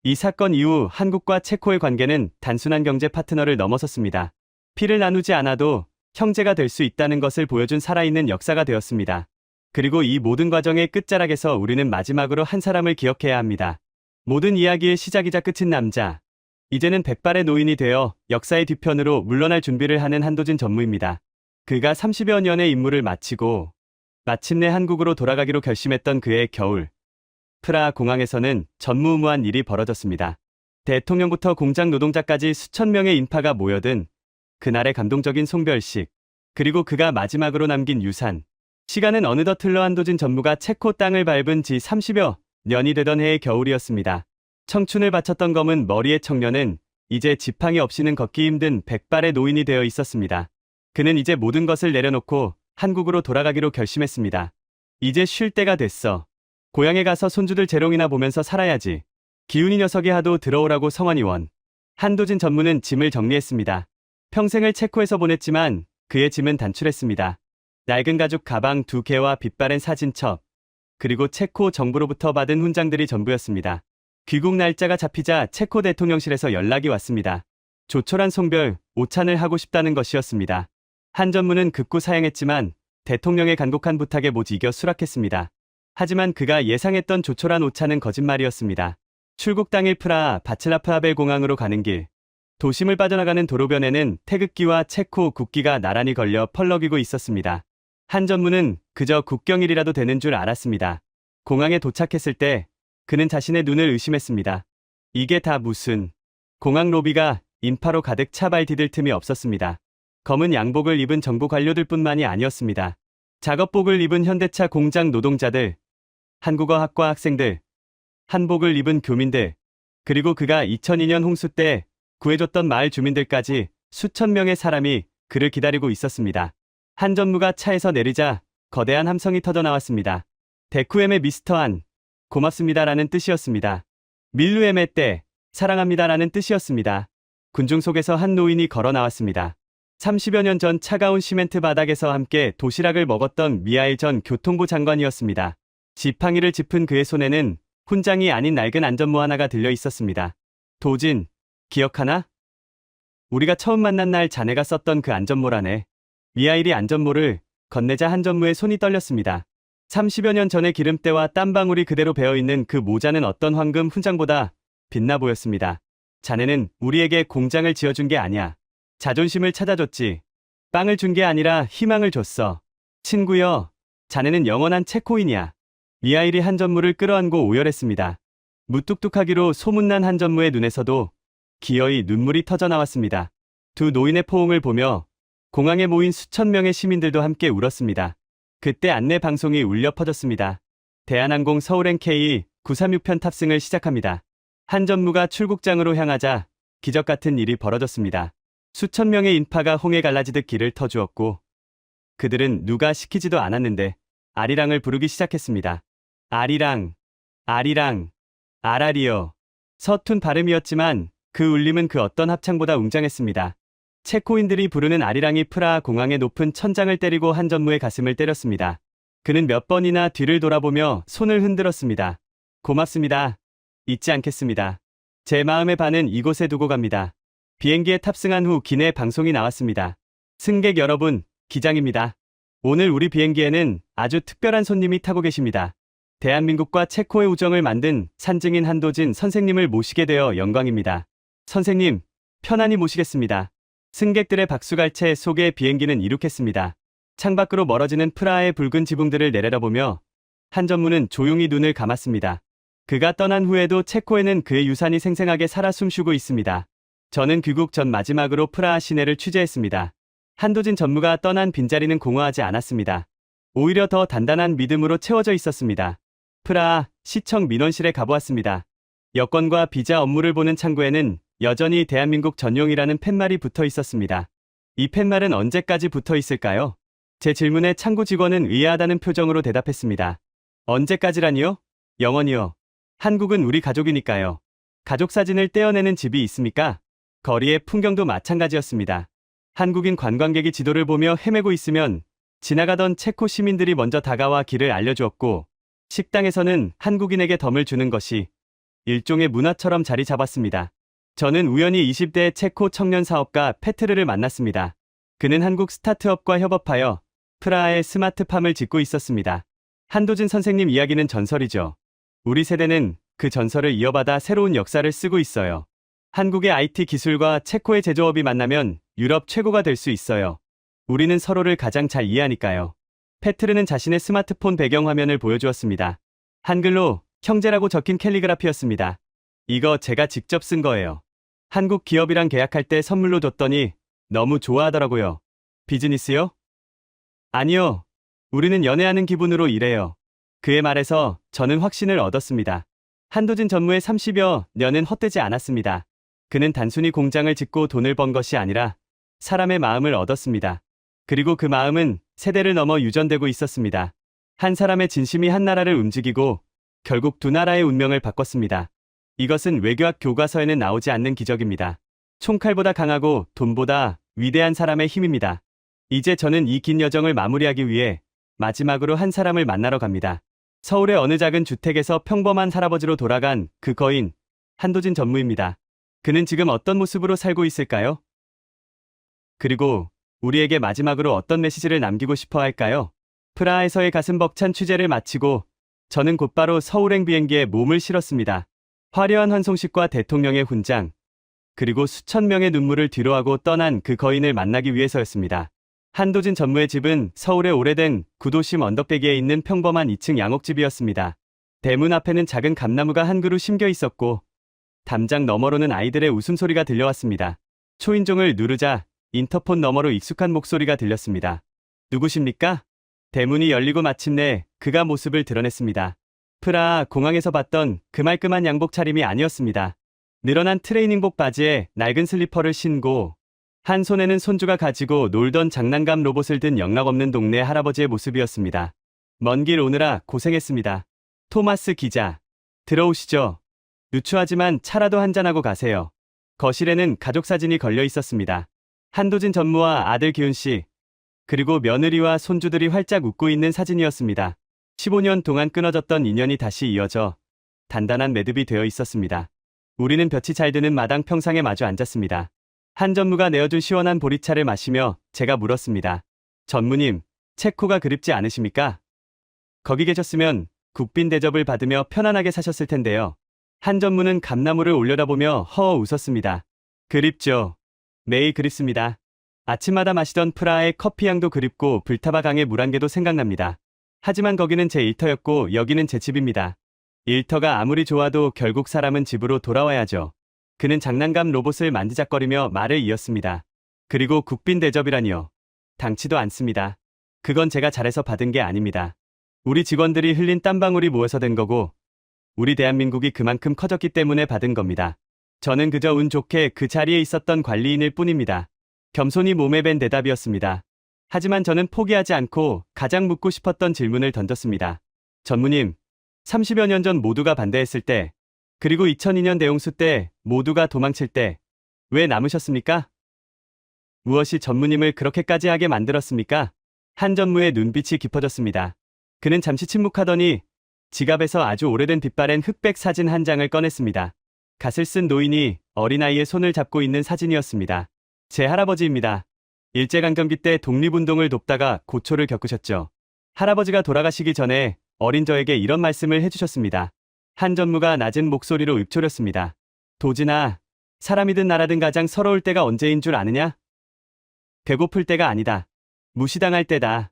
이 사건 이후 한국과 체코의 관계는 단순한 경제 파트너를 넘어섰습니다. 피를 나누지 않아도 형제가 될 수 있다는 것을 보여준 살아있는 역사가 되었습니다. 그리고 이 모든 과정의 끝자락에서 우리는 마지막으로 한 사람을 기억해야 합니다. 모든 이야기의 시작이자 끝인 남자. 이제는 백발의 노인이 되어 역사의 뒤편으로 물러날 준비를 하는 한도진 전무입니다. 그가 30여 년의 임무를 마치고 마침내 한국으로 돌아가기로 결심했던 그의 겨울. 프라하 공항에서는 전무후무한 일이 벌어졌습니다. 대통령부터 공장 노동자까지 수천 명의 인파가 모여든 그날의 감동적인 송별식. 그리고 그가 마지막으로 남긴 유산. 시간은 어느덧 흘러 한도진 전무가 체코 땅을 밟은 지 30여 년이 되던 해의 겨울이었습니다. 청춘을 바쳤던 검은 머리의 청년은 이제 지팡이 없이는 걷기 힘든 백발의 노인이 되어 있었습니다. 그는 이제 모든 것을 내려놓고 한국으로 돌아가기로 결심했습니다. 이제 쉴 때가 됐어. 고향에 가서 손주들 재롱이나 보면서 살아야지. 기훈이 녀석이 하도 들어오라고 성환이 원. 한도진 전무는 짐을 정리했습니다. 평생을 체코에서 보냈지만 그의 짐은 단출했습니다. 낡은 가죽 가방 2개와 빛바랜 사진첩, 그리고 체코 정부로부터 받은 훈장들이 전부였습니다. 귀국 날짜가 잡히자 체코 대통령실에서 연락이 왔습니다. 조촐한 송별, 오찬을 하고 싶다는 것이었습니다. 한 전무는 극구 사양했지만 대통령의 간곡한 부탁에 못 이겨 수락했습니다. 하지만 그가 예상했던 조촐한 오찬은 거짓말이었습니다. 출국 당일 프라하 바츠라프 하벨 공항으로 가는 길, 도심을 빠져나가는 도로변에는 태극기와 체코 국기가 나란히 걸려 펄럭이고 있었습니다. 한 전무는 그저 국경일이라도 되는 줄 알았습니다. 공항에 도착했을 때 그는 자신의 눈을 의심했습니다. 이게 다 무슨... 공항 로비가 인파로 가득 차발 디딜 틈이 없었습니다. 검은 양복을 입은 정부 관료들뿐만이 아니었습니다. 작업복을 입은 현대차 공장 노동자들, 한국어 학과 학생들, 한복을 입은 교민들, 그리고 그가 2002년 홍수 때 구해줬던 마을 주민들까지 수천 명의 사람이 그를 기다리고 있었습니다. 한 전무가 차에서 내리자 거대한 함성이 터져나왔습니다. 데쿠엠의 미스터 한, 고맙습니다라는 뜻이었습니다. 밀루엠의 때, 사랑합니다라는 뜻이었습니다. 군중 속에서 한 노인이 걸어 나왔습니다. 30여 년 전 차가운 시멘트 바닥에서 함께 도시락을 먹었던 미하일 전 교통부 장관이었습니다. 지팡이를 짚은 그의 손에는 훈장이 아닌 낡은 안전모 하나가 들려 있었습니다. 도진, 기억하나? 우리가 처음 만난 날 자네가 썼던 그 안전모라네. 미하일이 안전모를 건네자 한 전무의 손이 떨렸습니다. 30여 년 전의 기름때와 땀방울이 그대로 배어있는 그 모자는 어떤 황금 훈장보다 빛나 보였습니다. 자네는 우리에게 공장을 지어준 게 아니야. 자존심을 찾아줬지. 빵을 준 게 아니라 희망을 줬어. 친구여, 자네는 영원한 체코인이야. 미하일이 한 전무를 끌어안고 오열했습니다. 무뚝뚝하기로 소문난 한 전무의 눈에서도 기어이 눈물이 터져나왔습니다. 두 노인의 포옹을 보며 공항에 모인 수천 명의 시민들도 함께 울었습니다. 그때 안내 방송이 울려 퍼졌습니다. 대한항공 서울행 K936편 탑승을 시작합니다. 한 전무가 출국장으로 향하자 기적 같은 일이 벌어졌습니다. 수천 명의 인파가 홍해 갈라지듯 길을 터주었고 그들은 누가 시키지도 않았는데 아리랑을 부르기 시작했습니다. 아리랑, 아리랑, 아라리요. 서툰 발음이었지만 그 울림은 그 어떤 합창보다 웅장했습니다. 체코인들이 부르는 아리랑이 프라하 공항의 높은 천장을 때리고 한 전무의 가슴을 때렸습니다. 그는 몇 번이나 뒤를 돌아보며 손을 흔들었습니다. 고맙습니다. 잊지 않겠습니다. 제 마음의 반은 이곳에 두고 갑니다. 비행기에 탑승한 후 기내 방송이 나왔습니다. 승객 여러분, 기장입니다. 오늘 우리 비행기에는 아주 특별한 손님이 타고 계십니다. 대한민국과 체코의 우정을 만든 산증인 한도진 선생님을 모시게 되어 영광입니다. 선생님, 편안히 모시겠습니다. 승객들의 박수갈채 속에 비행기는 이륙했습니다. 창밖으로 멀어지는 프라하의 붉은 지붕들을 내려다보며 한 전무는 조용히 눈을 감았습니다. 그가 떠난 후에도 체코에는 그의 유산이 생생하게 살아 숨쉬고 있습니다. 저는 귀국 전 마지막으로 프라하 시내를 취재했습니다. 한도진 전무가 떠난 빈자리는 공허하지 않았습니다. 오히려 더 단단한 믿음으로 채워져 있었습니다. 프라하 시청 민원실에 가보았습니다. 여권과 비자 업무를 보는 창구에는 여전히 대한민국 전용이라는 팻말이 붙어 있었습니다. 이 팻말은 언제까지 붙어 있을까요? 제 질문에 창구 직원은 의아하다는 표정으로 대답했습니다. 언제까지라니요? 영원히요. 한국은 우리 가족이니까요. 가족 사진을 떼어내는 집이 있습니까? 거리의 풍경도 마찬가지였습니다. 한국인 관광객이 지도를 보며 헤매고 있으면 지나가던 체코 시민들이 먼저 다가와 길을 알려주었고 식당에서는 한국인에게 덤을 주는 것이 일종의 문화처럼 자리 잡았습니다. 저는 우연히 20대 체코 청년 사업가 페트르를 만났습니다. 그는 한국 스타트업과 협업하여 프라하에 스마트팜을 짓고 있었습니다. 한도진 선생님 이야기는 전설이죠. 우리 세대는 그 전설을 이어받아 새로운 역사를 쓰고 있어요. 한국의 IT 기술과 체코의 제조업이 만나면 유럽 최고가 될 수 있어요. 우리는 서로를 가장 잘 이해하니까요. 페트르는 자신의 스마트폰 배경화면을 보여주었습니다. 한글로 형제라고 적힌 캘리그라피였습니다. 이거 제가 직접 쓴 거예요. 한국 기업이랑 계약할 때 선물로 줬더니 너무 좋아하더라고요. 비즈니스요? 아니요. 우리는 연애하는 기분으로 일해요. 그의 말에서 저는 확신을 얻었습니다. 한도진 전무의 30여 년은 헛되지 않았습니다. 그는 단순히 공장을 짓고 돈을 번 것이 아니라 사람의 마음을 얻었습니다. 그리고 그 마음은 세대를 넘어 유전되고 있었습니다. 한 사람의 진심이 한 나라를 움직이고 결국 두 나라의 운명을 바꿨습니다. 이것은 외교학 교과서에는 나오지 않는 기적입니다. 총칼보다 강하고 돈보다 위대한 사람의 힘입니다. 이제 저는 이 긴 여정을 마무리하기 위해 마지막으로 한 사람을 만나러 갑니다. 서울의 어느 작은 주택에서 평범한 할아버지로 돌아간 그 거인, 한도진 전무입니다. 그는 지금 어떤 모습으로 살고 있을까요? 그리고 우리에게 마지막으로 어떤 메시지를 남기고 싶어 할까요? 프라하에서의 가슴 벅찬 취재를 마치고 저는 곧바로 서울행 비행기에 몸을 실었습니다. 화려한 환송식과 대통령의 훈장, 그리고 수천 명의 눈물을 뒤로하고 떠난 그 거인을 만나기 위해서였습니다. 한도진 전무의 집은 서울의 오래된 구도심 언덕배기에 있는 평범한 2층 양옥집이었습니다. 대문 앞에는 작은 감나무가 한 그루 심겨 있었고 담장 너머로는 아이들의 웃음소리가 들려왔습니다. 초인종을 누르자 인터폰 너머로 익숙한 목소리가 들렸습니다. 누구십니까? 대문이 열리고 마침내 그가 모습을 드러냈습니다. 프라하 공항에서 봤던 그 말끔한 양복 차림이 아니었습니다. 늘어난 트레이닝복 바지에 낡은 슬리퍼를 신고 한 손에는 손주가 가지고 놀던 장난감 로봇을 든 영락없는 동네 할아버지의 모습이었습니다. 먼 길 오느라 고생했습니다. 토마스 기자, 들어오시죠. 누추하지만 차라도 한잔하고 가세요. 거실에는 가족 사진이 걸려 있었습니다. 한도진 전무와 아들 기훈 씨, 그리고 며느리와 손주들이 활짝 웃고 있는 사진이었습니다. 15년 동안 끊어졌던 인연이 다시 이어져 단단한 매듭이 되어 있었습니다. 우리는 볕이 잘 드는 마당 평상에 마주 앉았습니다. 한 전무가 내어준 시원한 보리차를 마시며 제가 물었습니다. 전무님, 체코가 그립지 않으십니까? 거기 계셨으면 국빈 대접을 받으며 편안하게 사셨을 텐데요. 한 전무는 감나무를 올려다보며 허어 웃었습니다. 그립죠. 매일 그립습니다. 아침마다 마시던 프라하의 커피향도 그립고 불타바 강의 물 한 개도 생각납니다. 하지만 거기는 제 일터였고 여기는 제 집입니다. 일터가 아무리 좋아도 결국 사람은 집으로 돌아와야죠. 그는 장난감 로봇을 만지작거리며 말을 이었습니다. 그리고 국빈 대접이라니요. 당치도 않습니다. 그건 제가 잘해서 받은 게 아닙니다. 우리 직원들이 흘린 땀방울이 모여서 된 거고 우리 대한민국이 그만큼 커졌기 때문에 받은 겁니다. 저는 그저 운 좋게 그 자리에 있었던 관리인일 뿐입니다. 겸손히 몸에 밴 대답이었습니다. 하지만 저는 포기하지 않고 가장 묻고 싶었던 질문을 던졌습니다. 전무님, 30여 년 전 모두가 반대했을 때, 그리고 2002년 대홍수 때 모두가 도망칠 때 왜 남으셨습니까? 무엇이 전무님을 그렇게까지 하게 만들었습니까? 한 전무의 눈빛이 깊어졌습니다. 그는 잠시 침묵하더니 지갑에서 아주 오래된 빛바랜 흑백 사진 한 장을 꺼냈습니다. 갓을 쓴 노인이 어린아이의 손을 잡고 있는 사진이었습니다. 제 할아버지입니다. 일제강점기 때 독립운동을 돕다가 고초를 겪으셨죠. 할아버지가 돌아가시기 전에 어린 저에게 이런 말씀을 해주셨습니다. 한 전무가 낮은 목소리로 읊조렸습니다. 도진아, 사람이든 나라든 가장 서러울 때가 언제인 줄 아느냐? 배고플 때가 아니다. 무시당할 때다.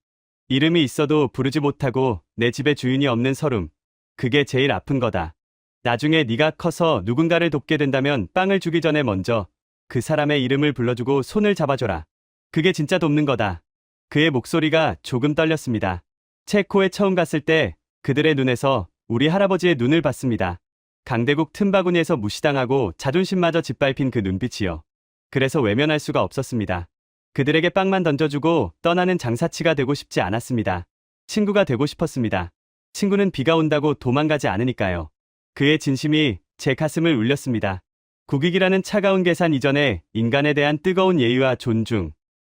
이름이 있어도 부르지 못하고 내 집에 주인이 없는 서름. 그게 제일 아픈 거다. 나중에 네가 커서 누군가를 돕게 된다면 빵을 주기 전에 먼저 그 사람의 이름을 불러주고 손을 잡아줘라. 그게 진짜 돕는 거다. 그의 목소리가 조금 떨렸습니다. 체코에 처음 갔을 때 그들의 눈에서 우리 할아버지의 눈을 봤습니다. 강대국 틈바구니에서 무시당하고 자존심마저 짓밟힌 그 눈빛이요. 그래서 외면할 수가 없었습니다. 그들에게 빵만 던져주고 떠나는 장사치가 되고 싶지 않았습니다. 친구가 되고 싶었습니다. 친구는 비가 온다고 도망가지 않으니까요. 그의 진심이 제 가슴을 울렸습니다. 국익이라는 차가운 계산 이전에 인간에 대한 뜨거운 예의와 존중.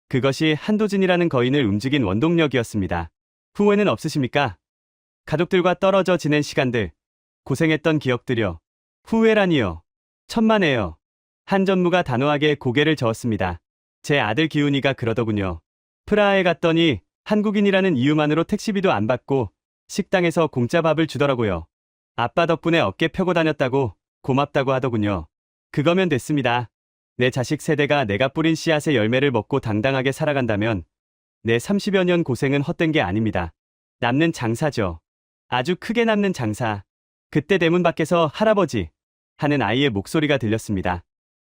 그것이 한도진이라는 거인을 움직인 원동력이었습니다. 후회는 없으십니까? 가족들과 떨어져 지낸 시간들, 고생했던 기억들요. 후회라니요. 천만에요. 한 전무가 단호하게 고개를 저었습니다. 제 아들 기훈이가 그러더군요. 프라하에 갔더니 한국인이라는 이유만으로 택시비도 안 받고 식당에서 공짜 밥을 주더라고요. 아빠 덕분에 어깨 펴고 다녔다고 고맙다고 하더군요. 그거면 됐습니다. 내 자식 세대가 내가 뿌린 씨앗의 열매를 먹고 당당하게 살아간다면 내 30여 년 고생은 헛된 게 아닙니다. 남는 장사죠. 아주 크게 남는 장사. 그때 대문 밖에서 할아버지 하는 아이의 목소리가 들렸습니다.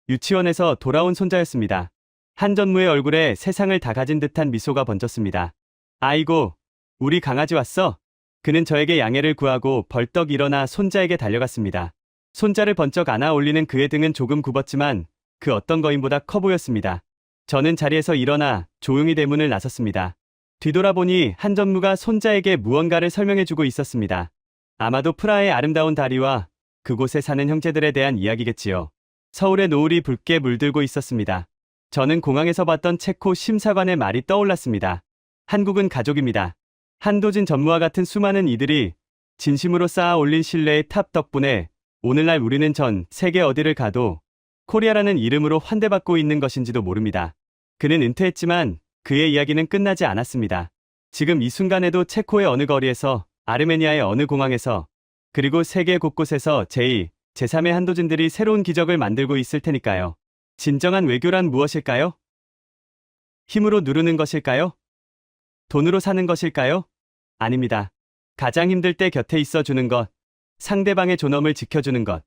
유치원에서 돌아온 손자였습니다. 한 전무의 얼굴에 세상을 다 가진 듯한 미소가 번졌습니다. 아이고, 우리 강아지 왔어? 그는 저에게 양해를 구하고 벌떡 일어나 손자에게 달려갔습니다. 손자를 번쩍 안아 올리는 그의 등은 조금 굽었지만 그 어떤 거인보다 커 보였습니다. 저는 자리에서 일어나 조용히 대문을 나섰습니다. 뒤돌아보니 한 전무가 손자에게 무언가를 설명해주고 있었습니다. 아마도 프라하의 아름다운 다리와 그곳에 사는 형제들에 대한 이야기겠지요. 서울의 노을이 붉게 물들고 있었습니다. 저는 공항에서 봤던 체코 심사관의 말이 떠올랐습니다. 한국은 가족입니다. 한도진 전무와 같은 수많은 이들이 진심으로 쌓아 올린 신뢰의 탑 덕분에 오늘날 우리는 전 세계 어디를 가도 코리아라는 이름으로 환대받고 있는 것인지도 모릅니다. 그는 은퇴했지만 그의 이야기는 끝나지 않았습니다. 지금 이 순간에도 체코의 어느 거리에서, 아르메니아의 어느 공항에서, 그리고 세계 곳곳에서 제2, 제3의 한도진들이 새로운 기적을 만들고 있을 테니까요. 진정한 외교란 무엇일까요? 힘으로 누르는 것일까요? 돈으로 사는 것일까요? 아닙니다. 가장 힘들 때 곁에 있어 주는 것, 상대방의 존엄을 지켜주는 것.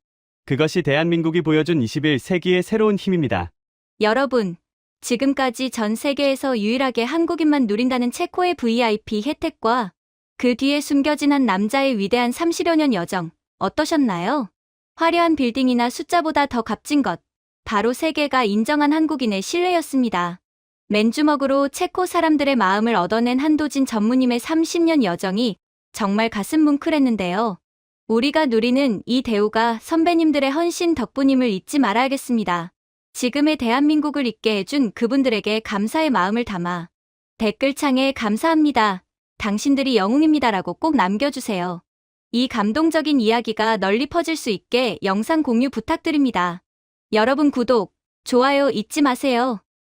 그것이 대한민국이 보여준 21세기의 새로운 힘입니다. 여러분, 지금까지 전 세계에서 유일하게 한국인만 누린다는 체코의 VIP 혜택과 그 뒤에 숨겨진 한 남자의 위대한 30여 년 여정, 어떠셨나요? 화려한 빌딩이나 숫자보다 더 값진 것, 바로 세계가 인정한 한국인의 신뢰였습니다. 맨주먹으로 체코 사람들의 마음을 얻어낸 한도진 전무님의 30년 여정이 정말 가슴 뭉클했는데요. 우리가 누리는 이 대우가 선배님들의 헌신 덕분임을 잊지 말아야겠습니다. 지금의 대한민국을 있게 해준 그분들에게 감사의 마음을 담아 댓글창에 감사합니다. 당신들이 영웅입니다라고 꼭 남겨주세요. 이 감동적인 이야기가 널리 퍼질 수 있게 영상 공유 부탁드립니다. 여러분 구독, 좋아요 잊지 마세요.